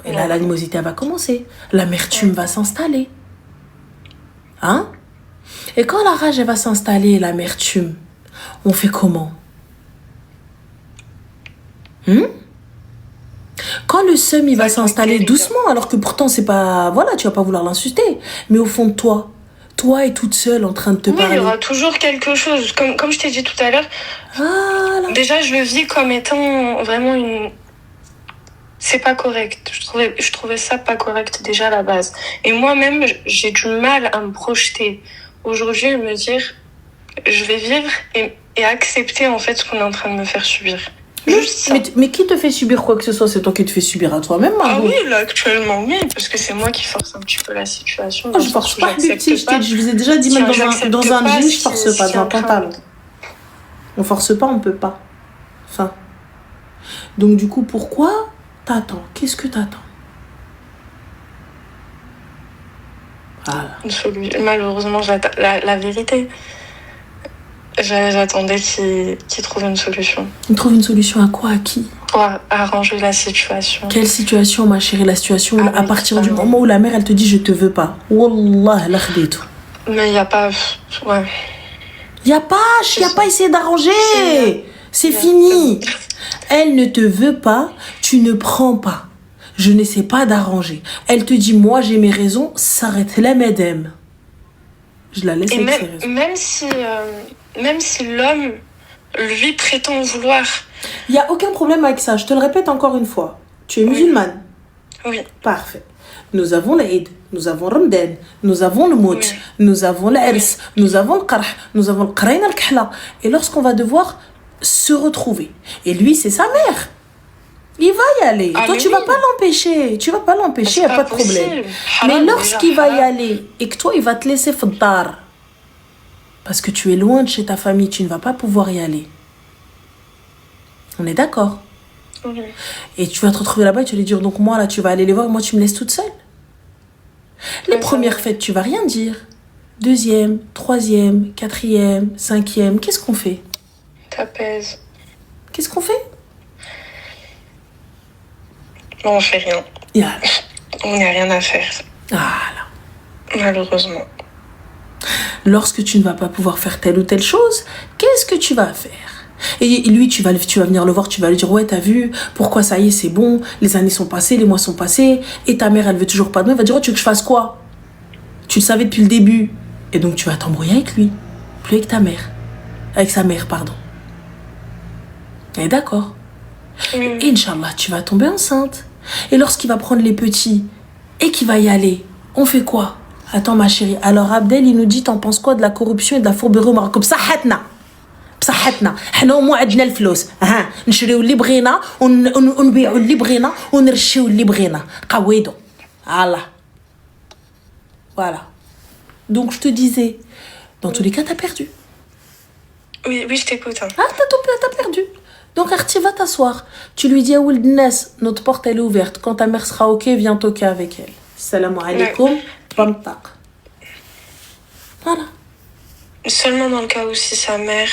Et là, l'animosité, elle va commencer. L'amertume va s'installer. Hein? Et quand la rage, elle va s'installer, l'amertume, on fait comment? Quand le seum, il va s'installer doucement, alors que pourtant, c'est pas... Voilà, tu vas pas vouloir l'insulter. Mais au fond de toi est toute seule en train de te parler. Oui, il y aura toujours quelque chose. Comme je t'ai dit tout à l'heure, déjà, je le vis comme étant vraiment une... C'est pas correct. Je trouvais ça pas correct déjà à la base. Et moi-même, j'ai du mal à me projeter aujourd'hui et me dire, je vais vivre et accepter en fait ce qu'on est en train de me faire subir. Juste ça. Mais qui te fait subir quoi que ce soit? C'est toi qui te fais subir à toi-même, Margot. Ah oui, là actuellement, oui, parce que c'est moi qui force un petit peu la situation. Je force pas, petit. Je vous ai déjà dit, même dans un jean, je force pas, dans un pantalon. On force pas, on peut pas. Enfin. Donc du coup, pourquoi t'attends? Qu'est-ce que t'attends? Voilà. Malheureusement, la vérité, j'attendais qu'il trouve une solution. Il trouve une solution à quoi? À qui? Pour arranger la situation. Quelle situation, ma chérie? La situation à partir du moment où la mère, elle te dit je te veux pas. Wallah, la khdetou. Mais il n'y a pas... Ouais. Il n'y a pas essayé d'arranger. C'est fini. Elle ne te veut pas, tu ne prends pas. Je n'essaie pas d'arranger. Elle te dit, moi j'ai mes raisons, s'arrête là, madame. Je la laisse avec ses raisons. Même si l'homme, lui, prétend vouloir... Il n'y a aucun problème avec ça. Je te le répète encore une fois. Tu es musulmane. Oui. Parfait. Nous avons l'Aïd, nous avons Ramadan, nous avons le Mout, nous avons l'Ars, nous avons le Qarh, nous avons le Qarayn al-Kahla. Et lorsqu'on va devoir se retrouver, et lui, c'est sa mère. Il va y aller. Toi, tu vas pas l'empêcher. Tu vas pas l'empêcher, il n'y a pas de problème. Mais lorsqu'il va y aller et que toi, il va te laisser fdar, parce que tu es loin de chez ta famille, tu ne vas pas pouvoir y aller. On est d'accord? Oui. Et tu vas te retrouver là-bas et tu vas lui dire, donc moi, là, tu vas aller les voir et moi, tu me laisses toute seule. Les premières fêtes, tu vas rien dire. Deuxième, troisième, quatrième, cinquième, qu'est-ce qu'on fait? T'apaises. Qu'est-ce qu'on fait? On fait rien. On n'a rien à faire. Voilà. Malheureusement. Lorsque tu ne vas pas pouvoir faire telle ou telle chose, qu'est-ce que tu vas faire? Et lui, tu vas venir le voir, tu vas lui dire, ouais, t'as vu, pourquoi ça y est, c'est bon, les années sont passées, les mois sont passés, et ta mère, elle veut toujours pas de moi, elle va dire, oh, tu veux que je fasse quoi? Tu le savais depuis le début. Et donc, tu vas t'embrouiller avec lui, plus avec ta mère. Avec sa mère, pardon. Et d'accord. Et Inch'Allah, tu vas tomber enceinte. Et lorsqu'il va prendre les petits et qu'il va y aller, on fait quoi? Attends, ma chérie. Alors, Abdel, il nous dit, t'en penses quoi de la corruption et de la fourberie au Maroc? بصحتنا حنا وما عندنا الفلوس نشريو اللي بغينا ونبيعوا اللي بغينا ونرشيو اللي بغينا قويدو voilà. Donc je te disais, dans tous les cas, t'as perdu. Oui, je t'écoute. Hein. T'as perdu. Donc Arti, va t'asseoir. Tu lui dis à Ould Nes, notre porte elle est ouverte. Quand ta mère sera ok, viens toquer avec elle. Salam alaikum, pamtaq. Voilà. Seulement dans le cas où si sa mère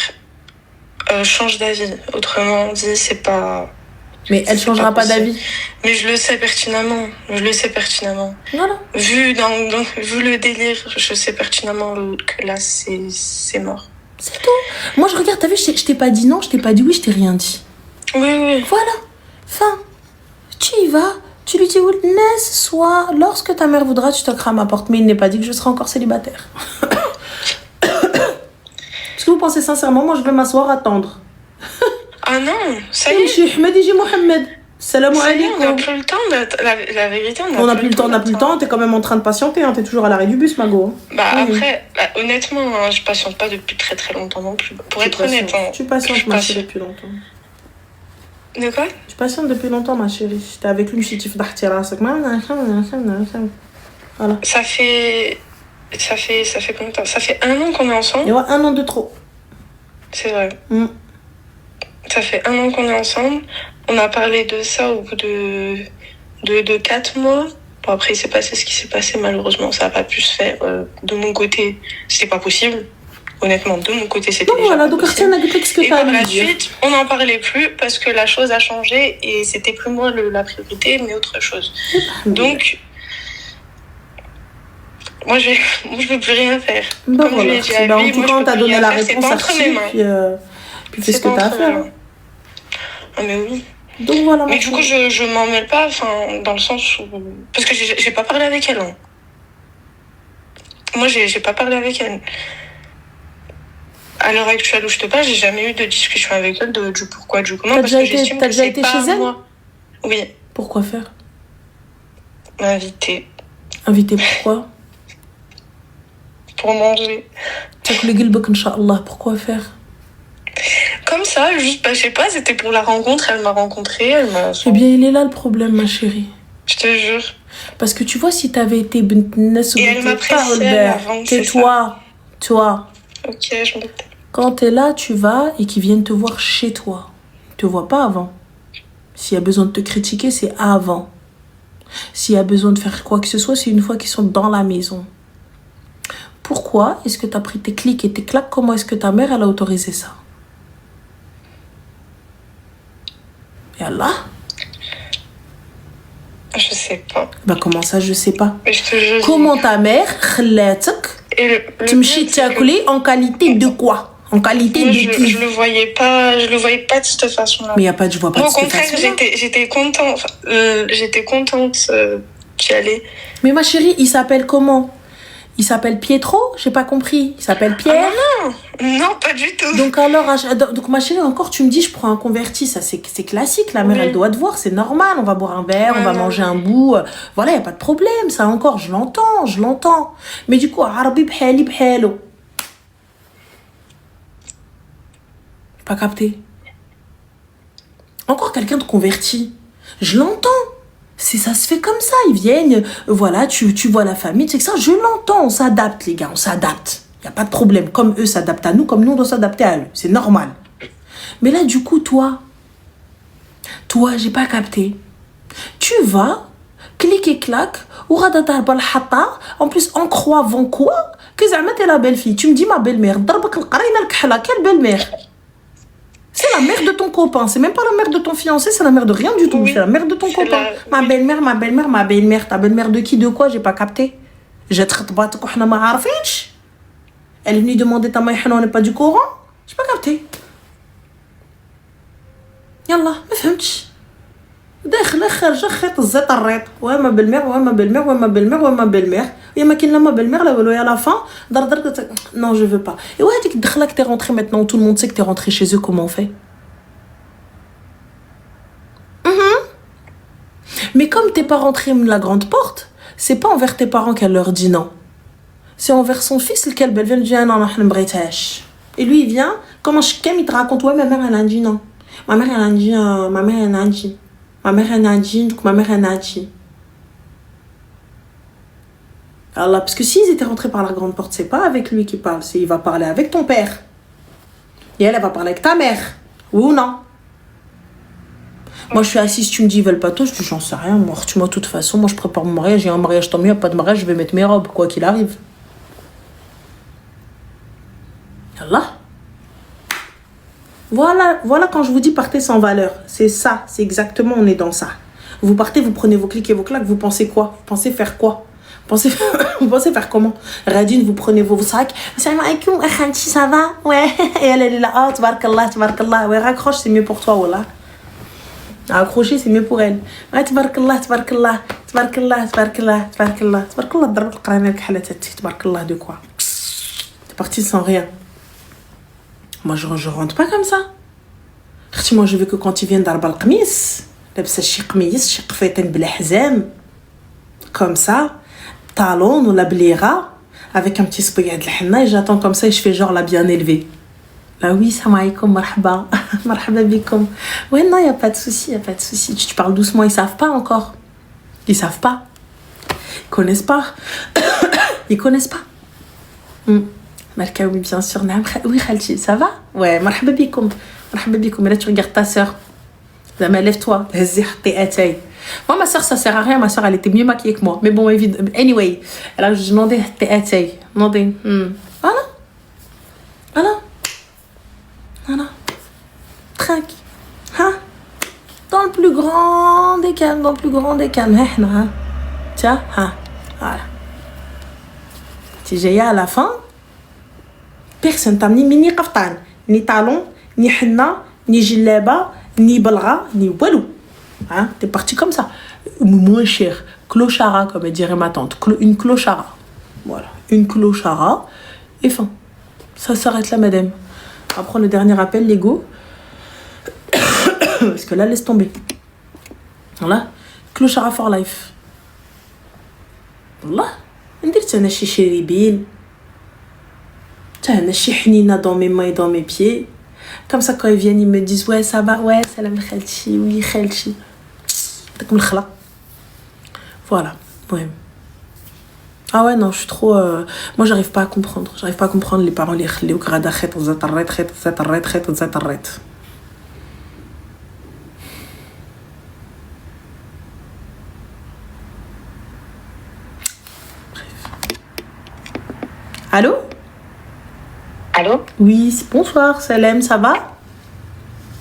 change d'avis. Autrement dit, c'est pas... Mais elle changera pas d'avis. Mais je le sais pertinemment. Voilà. Vu le délire, je sais pertinemment que là, c'est mort. C'est tout. Moi, je regarde, t'as vu, je t'ai pas dit non, je t'ai pas dit oui, je t'ai rien dit. Oui. Voilà. Fin. Tu y vas, tu lui dis, Nes, soit lorsque ta mère voudra, tu toqueras à ma porte. Mais il n'est pas dit que je serai encore célibataire. Est-ce que vous pensez sincèrement, moi, je vais m'asseoir, attendre? Ah non, ça y est. Je suis Ahmed et j'ai Mohamed. Salam alaikum. On n'a plus le temps, la vérité, on n'a plus le temps, t'es quand même en train de patienter, hein, t'es toujours à l'arrêt du bus, Mago. Après, honnêtement, hein, je patiente pas depuis très très longtemps non plus. Pour être honnête. Hein, tu patientes, ma chérie, depuis longtemps. De quoi? Tu patientes depuis longtemps, ma chérie. J'étais avec lui, je suis voilà. Ça fait combien de temps? Ça fait 1 an qu'on est ensemble. Et ouais, 1 an de trop. C'est vrai. Ça fait 1 an qu'on est ensemble. On a parlé de ça au bout de 4 mois. Bon, après, il s'est passé ce qui s'est passé. Malheureusement, ça n'a pas pu se faire. De mon côté, c'était pas possible. Honnêtement, de mon côté, c'était déjà voilà, pas donc possible. Et par la suite, on n'en parlait plus parce que la chose a changé et c'était plus moi la priorité, mais autre chose. Donc, moi, je peux plus rien faire. Bah comme voilà. Je en tout cas, on t'a donné la réponse à puis fais ce que t'as à faire. Ah mais oui. Donc voilà. Mais du coup, je m'en mêle pas, dans le sens où... Parce que j'ai pas parlé avec elle. Hein. Moi, j'ai pas parlé avec elle. À l'heure actuelle où je te parle, j'ai jamais eu de discussion avec elle du pourquoi, du comment. T'as déjà été chez elle? Oui. Pourquoi faire? Invité. Invité pourquoi? Pour manger. Pourquoi faire? Comme ça, juste, je sais pas, c'était pour la rencontre, elle m'a rencontré, elle m'a... Eh bien, il est là le problème, ma chérie. Je te jure. Parce que tu vois, si t'avais été et elle m'a pressé avant, tais-toi, toi. Ok, je me tais. Quand t'es là, tu vas et qu'ils viennent te voir chez toi. Ils te voient pas avant. S'il y a besoin de te critiquer, c'est avant. S'il y a besoin de faire quoi que ce soit, c'est une fois qu'ils sont dans la maison. Pourquoi est-ce que t'as pris tes clics et tes claques? Comment est-ce que ta mère, elle a autorisé ça? Et Allah? Je sais pas. Bah comment ça, je sais pas. Mais je te jure. Comment ta mère تمشي تاكلي en qualité de quoi? En qualité de qui? Je le voyais pas de cette façon-là. Mais y a pas, je vois pas de cette façon-là. Au contraire, j'étais contente d'y aller. Mais ma chérie, il s'appelle comment? Il s'appelle Pietro? J'ai pas compris. Il s'appelle Pierre? Ah non, pas du tout. Donc alors, ma chérie, encore tu me dis, je prends un converti, ça c'est classique. La mère, elle doit te voir, c'est normal. On va boire un verre, on va manger un bout. Voilà, y a pas de problème. Ça encore, je l'entends. Mais du coup, Arabi bhali bhalo. Pas capté. Encore quelqu'un de converti. Je l'entends. Ça se fait comme ça, ils viennent, voilà, tu vois la famille, c'est que ça, je l'entends, on s'adapte les gars, on s'adapte. Il n'y a pas de problème, comme eux s'adaptent à nous, comme nous on doit s'adapter à eux, c'est normal. Mais là du coup, toi, j'ai pas capté. Tu vas, clic et clac, en plus on croit avant quoi que Zahma t'es la belle fille. Tu me dis ma belle-mère, quelle belle-mère? C'est la mère de ton copain, c'est même pas la mère de ton fiancé, c'est la mère de rien du tout, c'est la mère de ton copain. Ma belle-mère, ta belle-mère de qui, de quoi, j'ai pas capté. Elle est venue demander ta maïhana, on n'est pas du Coran, j'ai pas capté. Yallah, ma fahmtش. داخل خارجه خيط الزيت الريط ما belle-mère يا ما كاين لا ما belle-mère لا والو يا la fin non je veux pas. Et ouais, tu دخلك t'es rentré maintenant, tout le monde sait que t'es rentré chez eux, comment on fait? Mais comme t'es pas rentré la grande porte, c'est pas envers tes parents qu'elle leur dit non, c'est envers son fils lequel elle vient dire non ما بغيتهاش. Et lui il vient comment il te raconte ouais ma mère elle a dit non, ma mère elle a dit ma mère elle a dit. Allah, parce que s'ils étaient rentrés par la grande porte, c'est pas avec lui qu'il parle, il va parler avec ton père. Et elle va parler avec ta mère. Oui ou non? Moi, je suis assise, tu me dis, ils veulent pas toi, je dis, j'en sais rien. Moi, de toute façon, moi, je prépare mon mariage. Il y a un mariage, tant mieux, il n'y a pas de mariage, je vais mettre mes robes, quoi qu'il arrive. Allah. Voilà quand je vous dis partez sans valeur. C'est ça, c'est exactement, on est dans ça. Vous partez, vous prenez vos clics et vos claques, vous pensez quoi? Vous pensez faire quoi? Vous pensez faire comment? Radine, vous prenez vos sacs. Salam alaikum, akhanti, ça va? Ouais. Et elle est là, oh, tabarakallah. Ouais, raccroche, c'est mieux pour toi, wallah. Accrocher, c'est mieux pour elle. Ouais, tabarakallah. Darbat al-qarana al-kahalatati, tabarakallah, de quoi? T'es parti sans rien. Moi, je rentre pas comme ça. Moi, je veux que quand ils viennent d'Arba al-Qamis, comme ça, talon ou la blira, avec un petit spoyad de l'henna, et j'attends comme ça et je fais genre la bien élevée. Là, oui, salam alaikum, marhaba, marhaba bikum. Ouais, non, y a pas de souci. Tu parles doucement, ils savent pas encore. Ils connaissent pas. Malka, oui, bien sûr. Oui, Khalti, ça va? Ouais, marhaba bikum. Et là, tu regardes ta sœur. Lève-toi. Moi, ma sœur, ça sert à rien. Ma sœur, elle était mieux maquillée que moi. Mais bon, évidemment. Anyway, elle a demandé. Voilà. Tranquille. Hein? Dans le plus grand des calmes. Tiens, voilà. Si j'ai à la fin, personne t'a ni mini kaftan, ni talon, ni henna, ni jileba, ni balra, ni walou. Hein, t'es parti comme ça. Moins cher. Clochara, comme elle dirait ma tante. Une clochara. Voilà. Une clochara. Et fin. Ça s'arrête là, madame. On va prendre le dernier appel, Lego. Parce que là, laisse tomber. Voilà. Clochara for life. Voilà. ندير انا شي شريبين تا انا شي حنينه dans mes mains et dans mes pieds comme ça quand ils viennent ils me disent ouais ça va ouais salam khalchi oui khalchi داك من الخلا voilà ouais. Ah ouais non je suis trop moi j'arrive pas à comprendre les parents les يخليوك غادا خيط زطريت خيط زطريت خيط زطريت. Allô? Allô? Oui, bonsoir, Salem, ça va?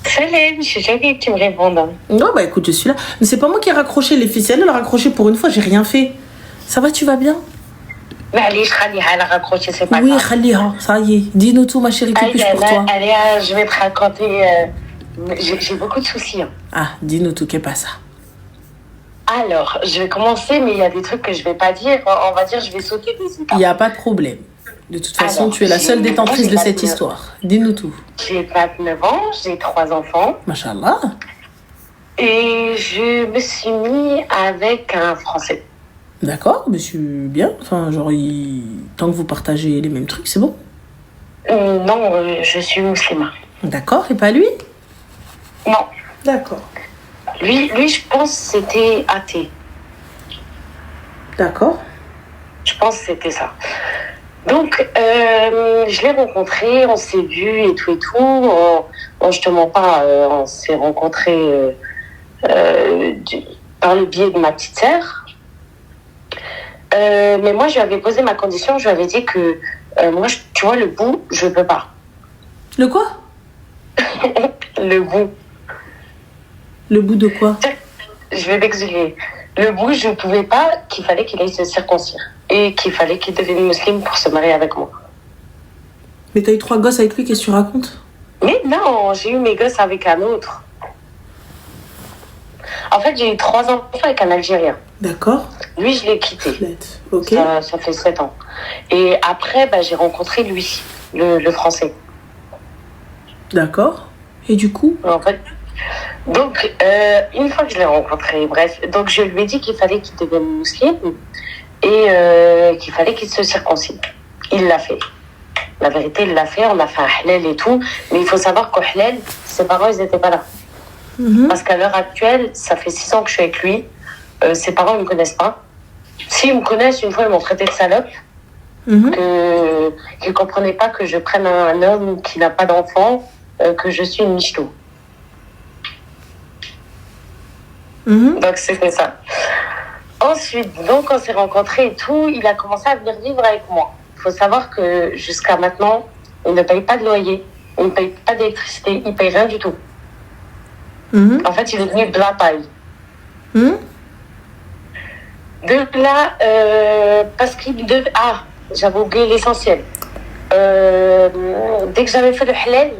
Salem, je suis choquée que tu me répondes. Non, bah écoute, je suis là. Mais c'est pas moi qui ai raccroché, les ficelles, elle a raccroché pour une fois, j'ai rien fait. Ça va, tu vas bien? Mais allez, Khaliha, elle a raccroché, c'est pas oui, grave. Oui, Khaliha, ça y est. Dis-nous tout, ma chérie, que puis-je pour toi? Allez, je vais te raconter. J'ai beaucoup de soucis. Hein. Ah, dis-nous tout, qu'est-ce pas ça? Alors, je vais commencer, mais il y a des trucs que je vais pas dire. On va dire, je vais sauter des étapes. Il n'y a pas de problème. De toute façon, tu es la seule détentrice de cette histoire. Dis-nous tout. J'ai 29 ans, j'ai 3 enfants. Machallah. Et je me suis mis avec un Français. D'accord, mais c'est bien. Enfin, genre, tant que vous partagez les mêmes trucs, c'est bon. Non, je suis musulmane. D'accord, et pas lui? Non. D'accord. Lui, je pense que c'était athée. D'accord. Je pense que c'était ça. Donc, je l'ai rencontré, on s'est vu et tout. Bon, je te mens pas, on s'est rencontrés par le biais de ma petite sœur. Mais moi, je lui avais posé ma condition, je lui avais dit que moi, tu vois, le bout, je peux pas. Le quoi? Le bout. Le bout de quoi? Je vais m'expliquer. Le bout, je ne pouvais pas, qu'il fallait qu'il aille se circoncire. Et qu'il fallait qu'il devienne musulman pour se marier avec moi. Mais t'as eu 3 gosses avec lui, qu'est-ce que tu racontes? Mais non, j'ai eu mes gosses avec un autre. En fait, j'ai eu 3 enfants avec un Algérien. D'accord. Lui, je l'ai quitté. Ok. Ça fait 7 ans. Et après, j'ai rencontré lui, le Français. D'accord. Et du coup? En fait... Donc, une fois que je l'ai rencontré, bref, donc je lui ai dit qu'il fallait qu'il devienne musulman et qu'il fallait qu'il se circoncide. Il l'a fait. La vérité, il l'a fait, on a fait un halal et tout, mais il faut savoir qu'au halal, ses parents, ils n'étaient pas là. Parce qu'à l'heure actuelle, ça fait 6 ans que je suis avec lui, ses parents ne me connaissent pas. S'ils me connaissent, une fois, ils m'ont traité de salope, qu'ils ne comprenaient pas que je prenne un homme qui n'a pas d'enfant, que je suis une michto. Donc c'était ça. Ensuite, donc on s'est rencontrés et tout, il a commencé à venir vivre avec moi. Il faut savoir que jusqu'à maintenant, il ne paye pas de loyer, il ne paye pas d'électricité, il ne paye rien du tout. En fait, il est venu de la paille. De là, parce qu'il devait... Ah, j'avais oublié l'essentiel. Dès que j'avais fait le halal,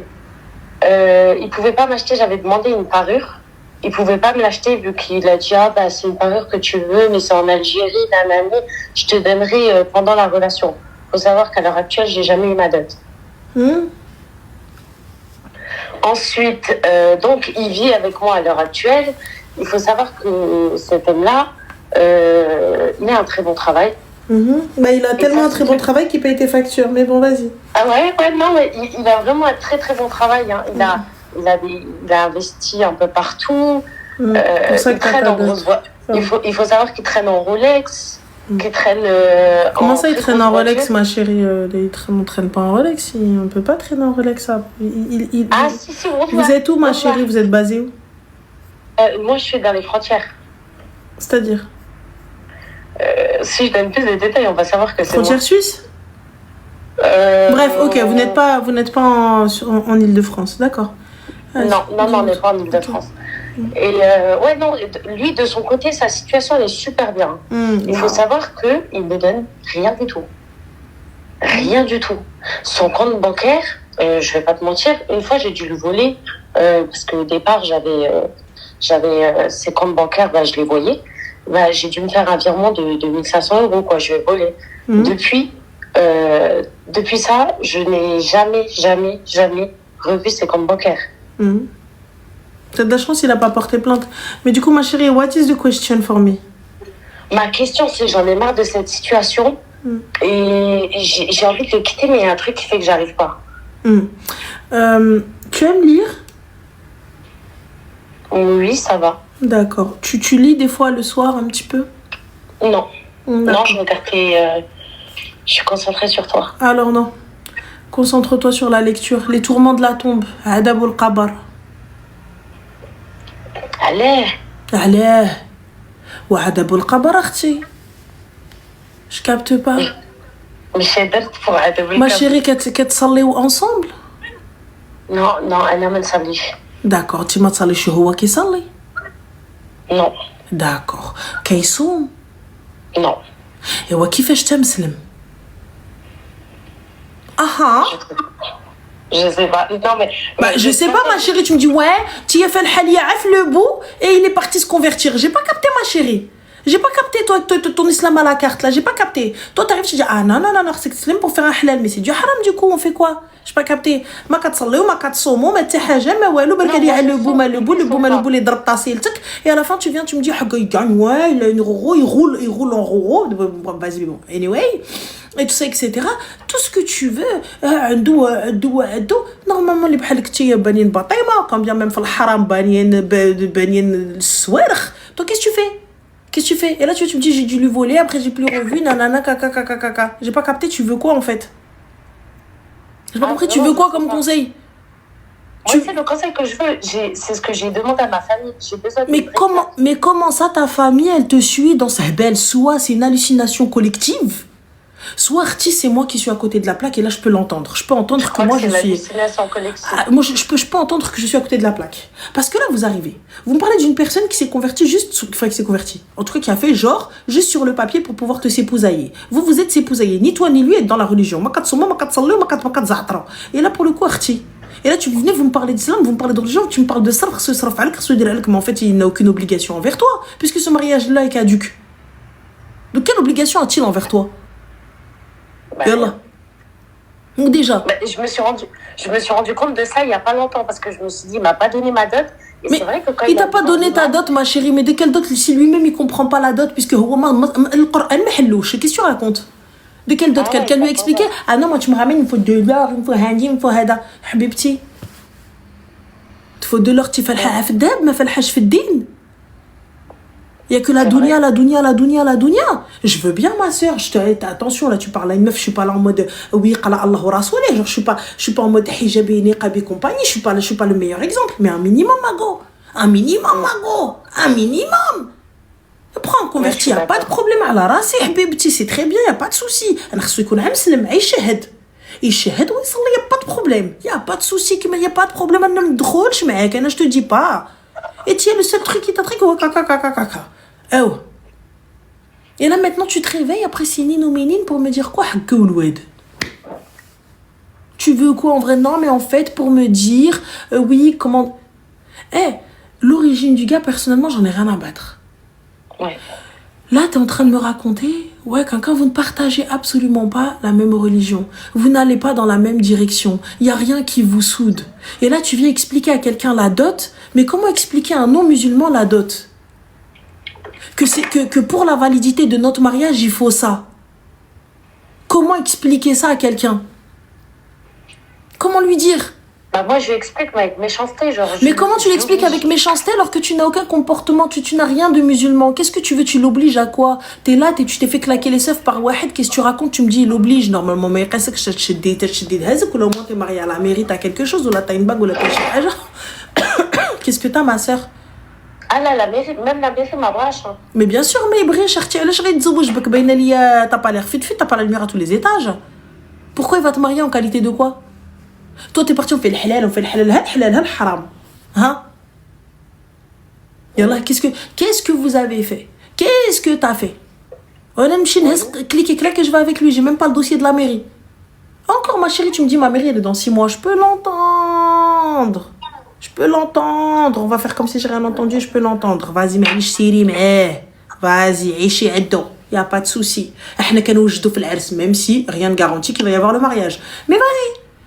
il ne pouvait pas m'acheter, j'avais demandé une parure. Il ne pouvait pas me l'acheter vu qu'il a dit c'est une parure que tu veux, mais c'est en Algérie, je te donnerai pendant la relation. Il faut savoir qu'à l'heure actuelle, je n'ai jamais eu ma dot. Ensuite, donc, il vit avec moi à l'heure actuelle. Il faut savoir que cet homme-là, il a un très bon travail. Il a tellement un très bon travail qu'il paye tes factures. Mais bon, vas-y. Ah ouais, non, mais il a vraiment un très très bon travail. Hein. Il a investi un peu partout. Il traîne en grosse voiture. Il faut savoir qu'il traîne en Rolex. Qu'il traîne. Comment ça, il traîne en Rolex, ma chérie? On ne traîne pas en Rolex. On ne peut pas traîner en Rolex. Ça. Si, vous êtes où, ma chérie? Vous êtes basée où? Moi, je suis dans les frontières. C'est-à-dire? Si je donne plus de détails, on va savoir que c'est frontière suisse? Bref, ok, vous n'êtes pas en Île-de-France, d'accord. Non, on n'est pas en Île-de-France. Et ouais, non, lui, de son côté, sa situation, elle est super bien. Il faut savoir qu'il ne donne rien du tout. Rien du tout. Son compte bancaire, je vais pas te mentir, une fois, j'ai dû lui voler parce qu'au départ, j'avais ces comptes bancaires, je les voyais. J'ai dû me faire un virement de 1500 €, quoi. Je vais voler. Depuis ça, je n'ai jamais revu ces comptes bancaires. T'as de la chance, il n'a pas porté plainte. Mais du coup, ma chérie, what is the question for me? Ma question, c'est j'en ai marre de cette situation et j'ai envie de le quitter, mais il y a un truc qui fait que j'arrive pas. Tu aimes lire? Oui, ça va. D'accord. Tu lis des fois le soir un petit peu? Non. Non, je regardais. Je suis concentrée sur toi. Alors non. Concentre-toi sur la lecture. Les tourments de la tombe. Adabul Qabar. علاه وعذاب القبر اختي je capte pas. مش درت pour عذاب القبر. ما chérie كتصليو ensemble. non انا ما نصليش. d'accord انت ما تصليش هو كيصلي. non d'accord كيصوم. non ايوا كيفاش تمسلم؟ اها Je sais pas. Non, mais. Je sais pas, ma chérie. Tu me dis, ouais, tu as fait le haliaf, le bout, et il est parti se convertir. J'ai pas capté, ma chérie. J'ai pas capté, toi, ton islam à la carte, là. J'ai pas capté. Toi, t'arrives, tu dis, ah non, c'est islam pour faire un halal. Mais c'est du haram, du coup, on fait quoi? J'ai pas capté. Ma kat salli ou ma kat somo, ma t'haja, ma walou, barkali, le bout, les draps tassés, et à la fin, tu viens, tu me dis, ah, il gagne, ouais, il a une roro, il roule en roro. Vas-y, bon. Anyway. Et tout ça, etc. Tout ce que tu veux, normalement, les bhalek t'y banien bataïma, quand bien même fait le haram banien swerch. Toi, qu'est-ce que tu fais? Qu'est-ce que tu fais? Et là, tu me dis, j'ai dû lui voler, après, j'ai plus revu, nanana, kaka. J'ai pas capté, tu veux quoi, en fait? J'ai pas compris, tu veux quoi comme conseil? Moi, c'est le conseil que je veux. C'est ce que j'ai demandé à ma famille. J'ai besoin de mais comment ça, ta famille, elle te suit dans sa belle? Soit c'est une hallucination collective, soit c'est moi qui suis à côté de la plaque et là je peux l'entendre. Je peux entendre que moi je suis. Moi je peux entendre que je suis à côté de la plaque. Parce que là vous arrivez. Vous me parlez d'une personne qui s'est convertie en tout cas qui a fait genre juste sur le papier pour pouvoir te s'épousailler. Vous êtes s'épousaillés. Ni toi ni lui êtes dans la religion. Et là pour le coup et là, vous me parlez d'islam, vous me parlez de religion, tu me parles de sarf, mais en fait, il n'a aucune obligation envers toi, puisque ce mariage-là est caduc. Donc, quelle obligation a-t-il envers toi? Yallah. Donc déjà. Je me suis rendu compte de ça il y a pas longtemps parce que je me suis dit il m'a pas donné ma dot. Et mais c'est vrai que quand il t'a pas donné ta dot, ma chérie. Mais de quelle dot? Si lui-même il comprend pas la dot, puisque le Coran qu'est-ce que tu racontes? De quelle dot? Quelqu'un lui a expliqué? Ah non, moi tu me ramènes, il faut de l'or, il faut handi, il faut hada. Habibti. Il faut de l'or, tu fais le hafdab, mais fais le haj fiddin. Il y a que la dunya. Je veux bien, ma sœur. Attention, là, tu parles à une meuf. Je suis pas là en mode oui, qala Allahu Rasoulih. Genre, je suis pas en mode hijabi, niqab et compagnie. Je suis pas le meilleur exemple. Mais un minimum, mago. Prends un converti, il n'y a pas de problème. À la race, c'est très bien, il n'y a pas de souci. Il shahad, oui, il n'y a pas de problème. Il n'y a pas de souci, il n'y a pas de problème. Je te dis pas. Et tu es le seul truc qui t'attraque, kaka. Oh. Et là maintenant tu te réveilles après Sinine ou Ménine pour me dire quoi? Tu veux quoi en vrai? Non mais en fait pour me dire oui comment. L'origine du gars personnellement j'en ai rien à battre. Ouais. Là t'es en train de me raconter quand vous ne partagez absolument pas la même religion, vous n'allez pas dans la même direction, il y a rien qui vous soude. Et là tu viens expliquer à quelqu'un la dot, mais comment expliquer à un non-musulman la dot? Que pour la validité de notre mariage, il faut ça. Comment expliquer ça à quelqu'un? Comment lui dire? Moi, je lui explique avec méchanceté. Mais comment tu l'expliques avec méchanceté alors que tu n'as aucun comportement, tu n'as rien de musulman? Qu'est-ce que tu veux? Tu l'obliges à quoi? T'es là, tu t'es fait claquer les seufs par Wahed, qu'est-ce que tu racontes? Tu me dis, il oblige normalement. Mais qu'est-ce que je te dis? Ou au moins t'es marié à la mairie, t'as quelque chose, ou là t'as une bague, ou là t'as une... Qu'est-ce que t'as, ma sœur? Ah là, même la mairie m'abrache. Mais bien sûr, mais Ibrahim, t'as pas l'air fit, t'as pas la lumière à tous les étages. Pourquoi il va te marier en qualité de quoi? Toi, t'es parti, on fait le halal, haram. Hein? Yallah, qu'est-ce que vous avez fait? Qu'est-ce que t'as fait? On a une clic et clac et je vais avec lui, j'ai même pas le dossier de la mairie. Encore, ma chérie, tu me dis, ma mairie, elle est dans 6 mois, je peux l'entendre. peux l'entendre. On va faire comme si j'ai rien entendu, je peux l'entendre. Vas-y, معليش سيري معاه. Vas-y, عيشي عدو. Y a pas de souci. احنا كنوجدوا في العرس, même si rien ne garantit qu'il va y avoir le mariage. Mais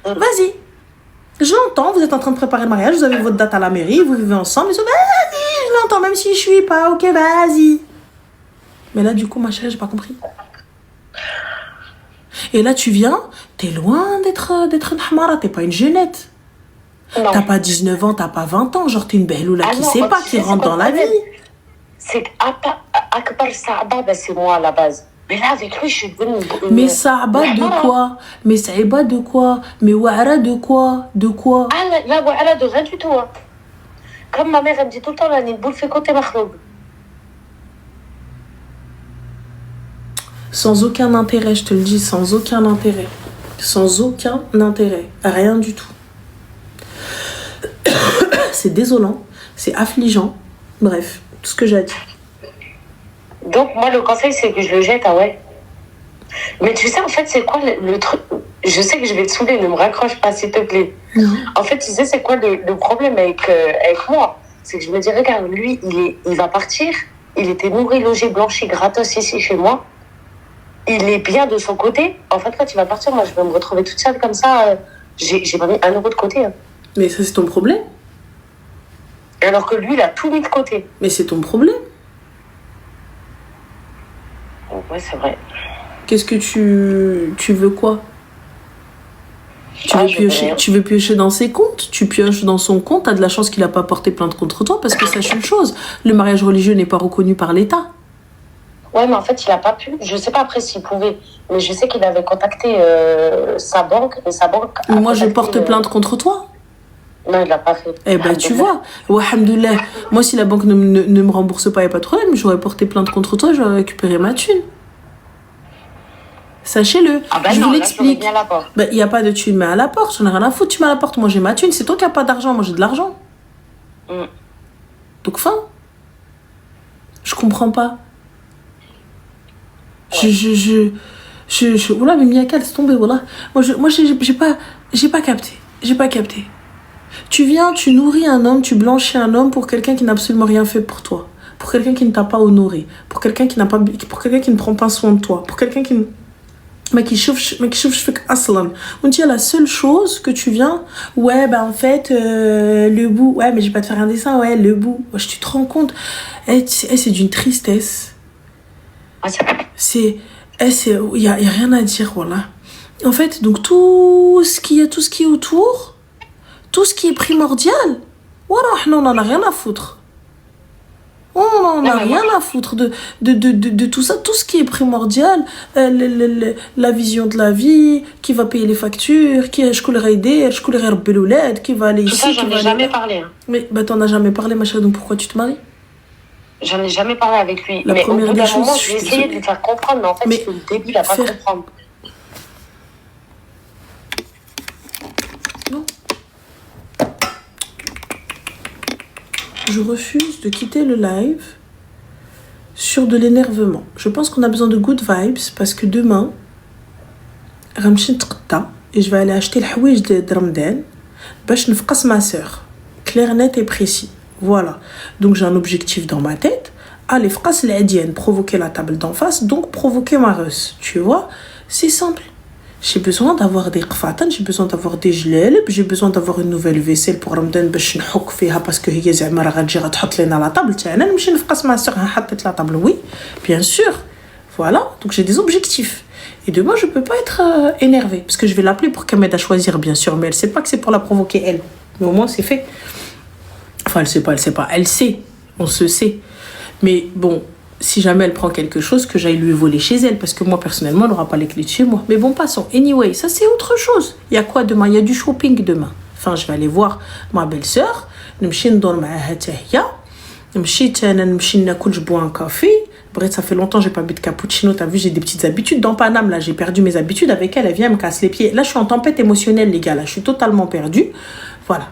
vas-y. Je l'entends, vous êtes en train de préparer le mariage, vous avez votre date à la mairie, vous vivez ensemble, vas-y, je l'entends, même si je suis pas, ok, vas-y. Mais là, du coup, ma chérie, j'ai pas compris. Et là, tu viens, t'es loin d'être une hamara, t'es pas une jeunette. Non. T'as pas 19 ans, t'as pas 20 ans, genre t'es une belloula qui sait pas, qui rentre dans la vie. C'est qu'Akbar Saaba, c'est moi à la base. Mais là, avec lui, je suis devenue... Mais Saaba de quoi? Mais Saïba de quoi? Mais Wa'ara de quoi? De quoi? Ah, là, Wa'ara de rien du tout. Hein. Comme ma mère, elle me dit tout le temps, là, Nidboul fait côté Makhloub. Sans aucun intérêt, je te le dis, sans aucun intérêt. Sans aucun intérêt. Rien du tout. C'est désolant, c'est affligeant. Bref, tout ce que j'ai à dire. Donc, moi, le conseil, c'est que je le jette, ah ouais. Mais tu sais, en fait, c'est quoi le truc? Je sais que je vais te saouler, ne me raccroche pas, s'il te plaît. En fait, tu sais, c'est quoi le problème avec moi? C'est que je me dis, regarde, lui, il va partir. Il était nourri, logé, blanchi, gratos ici, chez moi. Il est bien de son côté. En fait, quand il va partir, moi, je vais me retrouver toute seule comme ça. J'ai pas mis 1 euro de côté. Hein. Mais ça, c'est ton problème. Alors que lui, il a tout mis de côté. Mais c'est ton problème. Ouais, c'est vrai. Qu'est-ce que tu veux quoi? Tu veux piocher dans ses comptes? Tu pioches dans son compte, t'as de la chance qu'il n'a pas porté plainte contre toi, parce que sache une chose, le mariage religieux n'est pas reconnu par l'État. Ouais, mais en fait, il n'a pas pu. Je sais pas après s'il pouvait, mais je sais qu'il avait contacté sa banque, et sa banque... Moi, je porte plainte contre toi. Non, il l'a pas fait. Eh ben, tu vois. Ouais, alhamdoulilah. Moi, si la banque ne me rembourse pas, il n'y a pas de problème. J'aurais porté plainte contre toi, j'aurais récupéré ma thune. Sachez-le. Ah ben je non, vous l'explique. Il n'y a pas de thune, mais à la porte. J'en ai rien à foutre, tu mets à la porte. Moi, j'ai ma thune. C'est toi qui n'as pas d'argent. Moi, j'ai de l'argent. Donc, fin. Je comprends pas. Ouais. Voilà, mais Miyaka, laisse tomber, voilà. Moi, j'ai pas capté. J'ai pas capté. Tu viens, tu nourris un homme, tu blanchis un homme pour quelqu'un qui n'a absolument rien fait pour toi. Pour quelqu'un qui ne t'a pas honoré. Pour quelqu'un qui ne prend pas soin de toi. Pour quelqu'un qui... Mais qui chauffe aslan. On dit la seule chose que tu viens, ouais, en fait, le bout, ouais, mais je vais pas te faire un dessin, ouais, le bout. Wesh, tu te rends compte? C'est d'une tristesse. Il y a rien à dire, voilà. En fait, donc tout ce qui est autour, tout ce qui est primordial, voilà, on en a rien à foutre. On n'a rien à foutre de tout ça. Tout ce qui est primordial, la vision de la vie, qui va payer les factures, qui va aller ici. Ça, j'en ai jamais parlé. Hein. Mais t'en as jamais parlé, ma chérie, donc pourquoi tu te maries? J'en ai jamais parlé avec lui. Mais au bout d'un moment, je vais essayer de lui faire comprendre, mais en fait, c'est le début, il a pas comprendre. Non. Je refuse de quitter le live sur de l'énervement. Je pense qu'on a besoin de good vibes parce que demain, et je vais aller acheter le houij de Ramadan باش نفقس ma sœur. Clair, net et précis. Voilà. Donc j'ai un objectif dans ma tête. Aller fqas l'adienne, provoquer la table d'en face, donc provoquer ma reuse. Tu vois? C'est simple. J'ai besoin d'avoir des qfatan, j'ai besoin d'avoir des jlelb, j'ai besoin d'avoir une nouvelle vaisselle pour Ramadan باش نحك فيها parce que هي زعما راه غتجي غتحط لنا la table تاعنا نمشي نفقس ma sœur حطت la table. Oui, bien sûr. Voilà, donc j'ai des objectifs. Et demain, je peux pas être énervée parce que je vais l'appeler pour qu'elle m'aide à choisir, bien sûr, mais elle sait pas que c'est pour la provoquer elle. Mais au moins c'est fait. Enfin, elle sait pas, elle sait, on se sait. Mais bon, si jamais elle prend quelque chose, que j'aille lui voler chez elle, parce que moi, personnellement, elle n'aura pas les clés de chez moi. Mais bon, passons. Anyway, ça, c'est autre chose. Il y a quoi demain? Il y a du shopping demain. Enfin, je vais aller voir ma belle-sœur. نمشي ندور معاها حتى هي. مشيت انا نمشي ناكل je bois un café. Bref, ça fait longtemps que j'ai pas bu de cappuccino. T'as vu, j'ai des petites habitudes. Dans Paname, là, j'ai perdu mes habitudes. Avec elle, elle vient me casse les pieds. Là, je suis en tempête émotionnelle, les gars. Là, je suis totalement perdue. Voilà.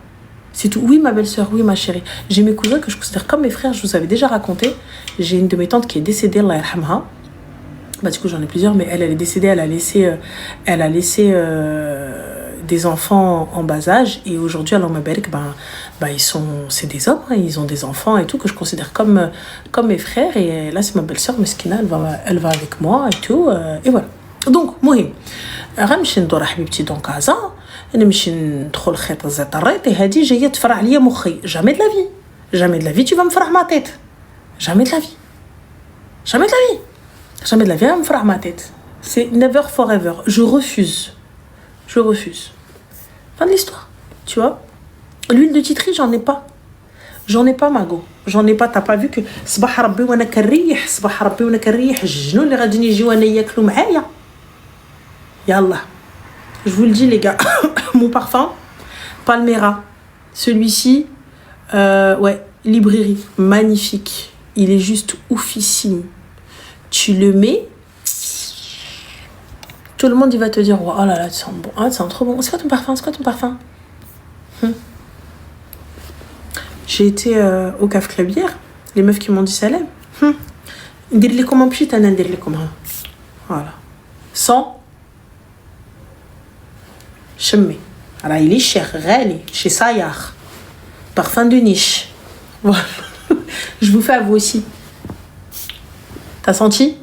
C'est tout. Oui, ma belle-sœur, oui, ma chérie. J'ai mes cousins que je considère comme mes frères. Je vous avais déjà raconté. J'ai une de mes tantes qui est décédée, Allah yarhamha. Bah, du coup, j'en ai plusieurs, mais elle est décédée. Elle a laissé des enfants en bas âge. Et aujourd'hui, Allah Mabarak, c'est des hommes, hein, ils ont des enfants et tout, que je considère comme mes frères. Et là, c'est ma belle-sœur, Meskina, elle va avec moi et tout. Et voilà. Donc, مهم غنمشي ندور حبيبتي dans Casa, نمشي ندخل خيط الزيطريط هادي جايه تفرع ليا مخي. Jamais de la vie. Jamais de la vie tu vas me faire ma tête. Jamais de la vie. Jamais de la vie. Jamais de la vie, elle me fera ma tête. C'est never forever. Je refuse. Fin de l'histoire. Tu vois, l'huile de titri, j'en ai pas. Mago. J'en ai pas. T'as pas vu que صباح ربي وانا كريح صباح ربي وانا كريح الجنون اللي غادي يجيو انا ياكلوا معايا. Yallah. Je vous le dis les gars, mon parfum Palmera. Celui-ci librairie, magnifique. Il est juste oufissime. Tu le mets, tout le monde il va te dire oh là là, tu sens bon, ah, tu sens trop bon. C'est quoi ton parfum? J'ai été au Caf Club hier, les meufs qui m'ont dit salam. Dire les comment pchit, dire les comment. Voilà. Sans chemé. Alors il est cher, réel, chez Sayar. Parfum de niche. Voilà. Je vous fais à vous aussi. T'as senti?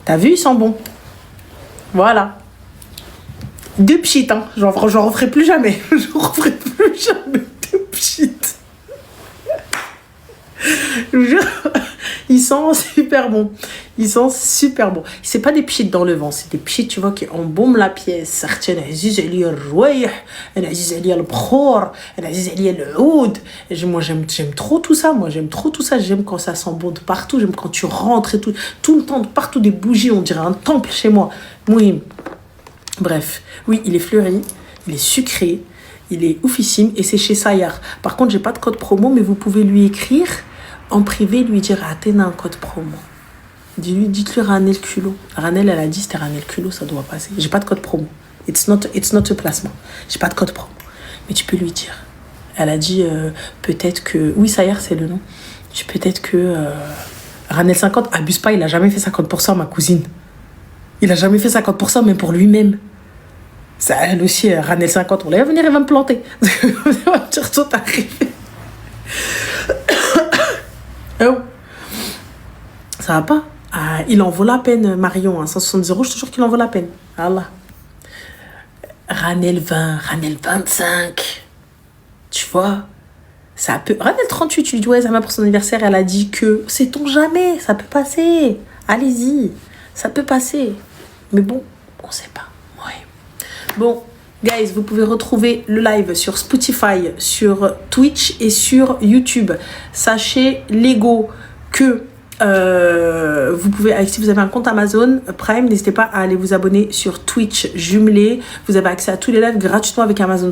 T'as vu, ils sont bons. Voilà. 2 pchit, hein. J'en referai plus jamais. 2 pchit. Je vous jure, ils sont super bons. C'est pas des pchits dans le vent, c'est des pchits, tu vois, qui embaument la pièce. Certaines, عزيز عليا الروايح, أنا عزيز عليا البخور, أنا عزيز عليا العود. Moi, j'aime trop tout ça. J'aime quand ça sent bon de partout. J'aime quand tu rentres et tout le temps, de partout des bougies. On dirait un temple chez moi. Mouhim. Bref, oui, il est fleuri, il est sucré, il est oufissime et c'est chez Sayar. Par contre, j'ai pas de code promo, mais vous pouvez lui écrire en privé, lui dire Athéna un code promo. Dites-lui Ranel culot. Ranel, elle a dit c'était Ranel culot, ça doit passer. J'ai pas de code promo. It's not a placement. J'ai pas de code promo. Mais tu peux lui dire. Elle a dit peut-être que. Oui, Sayar, c'est le nom. Peut-être que Ranel 50, abuse pas, il a jamais fait 50%, ma cousine. Il a jamais fait 50%, même pour lui-même. Ça, elle aussi, Ranel 50, on va venir, elle va me planter. Elle va me dire, tout arrivé. Oh. Ça va pas? Ah, il en vaut la peine, Marion. 170 €, je te jure qu'il en vaut la peine. Allah. Ranel 20, Ranel 25. Tu vois? Ça peut. Ranel 38, tu lui dis, ouais, ça va pour son anniversaire. Elle a dit que, sait-on jamais, ça peut passer. Allez-y, ça peut passer. Mais bon, on sait pas. Ouais. Bon, guys, vous pouvez retrouver le live sur Spotify, sur Twitch et sur YouTube. Sachez, Lego, que vous pouvez, si vous avez un compte Amazon Prime, n'hésitez pas à aller vous abonner sur Twitch jumelé. Vous avez accès à tous les lives gratuitement avec Amazon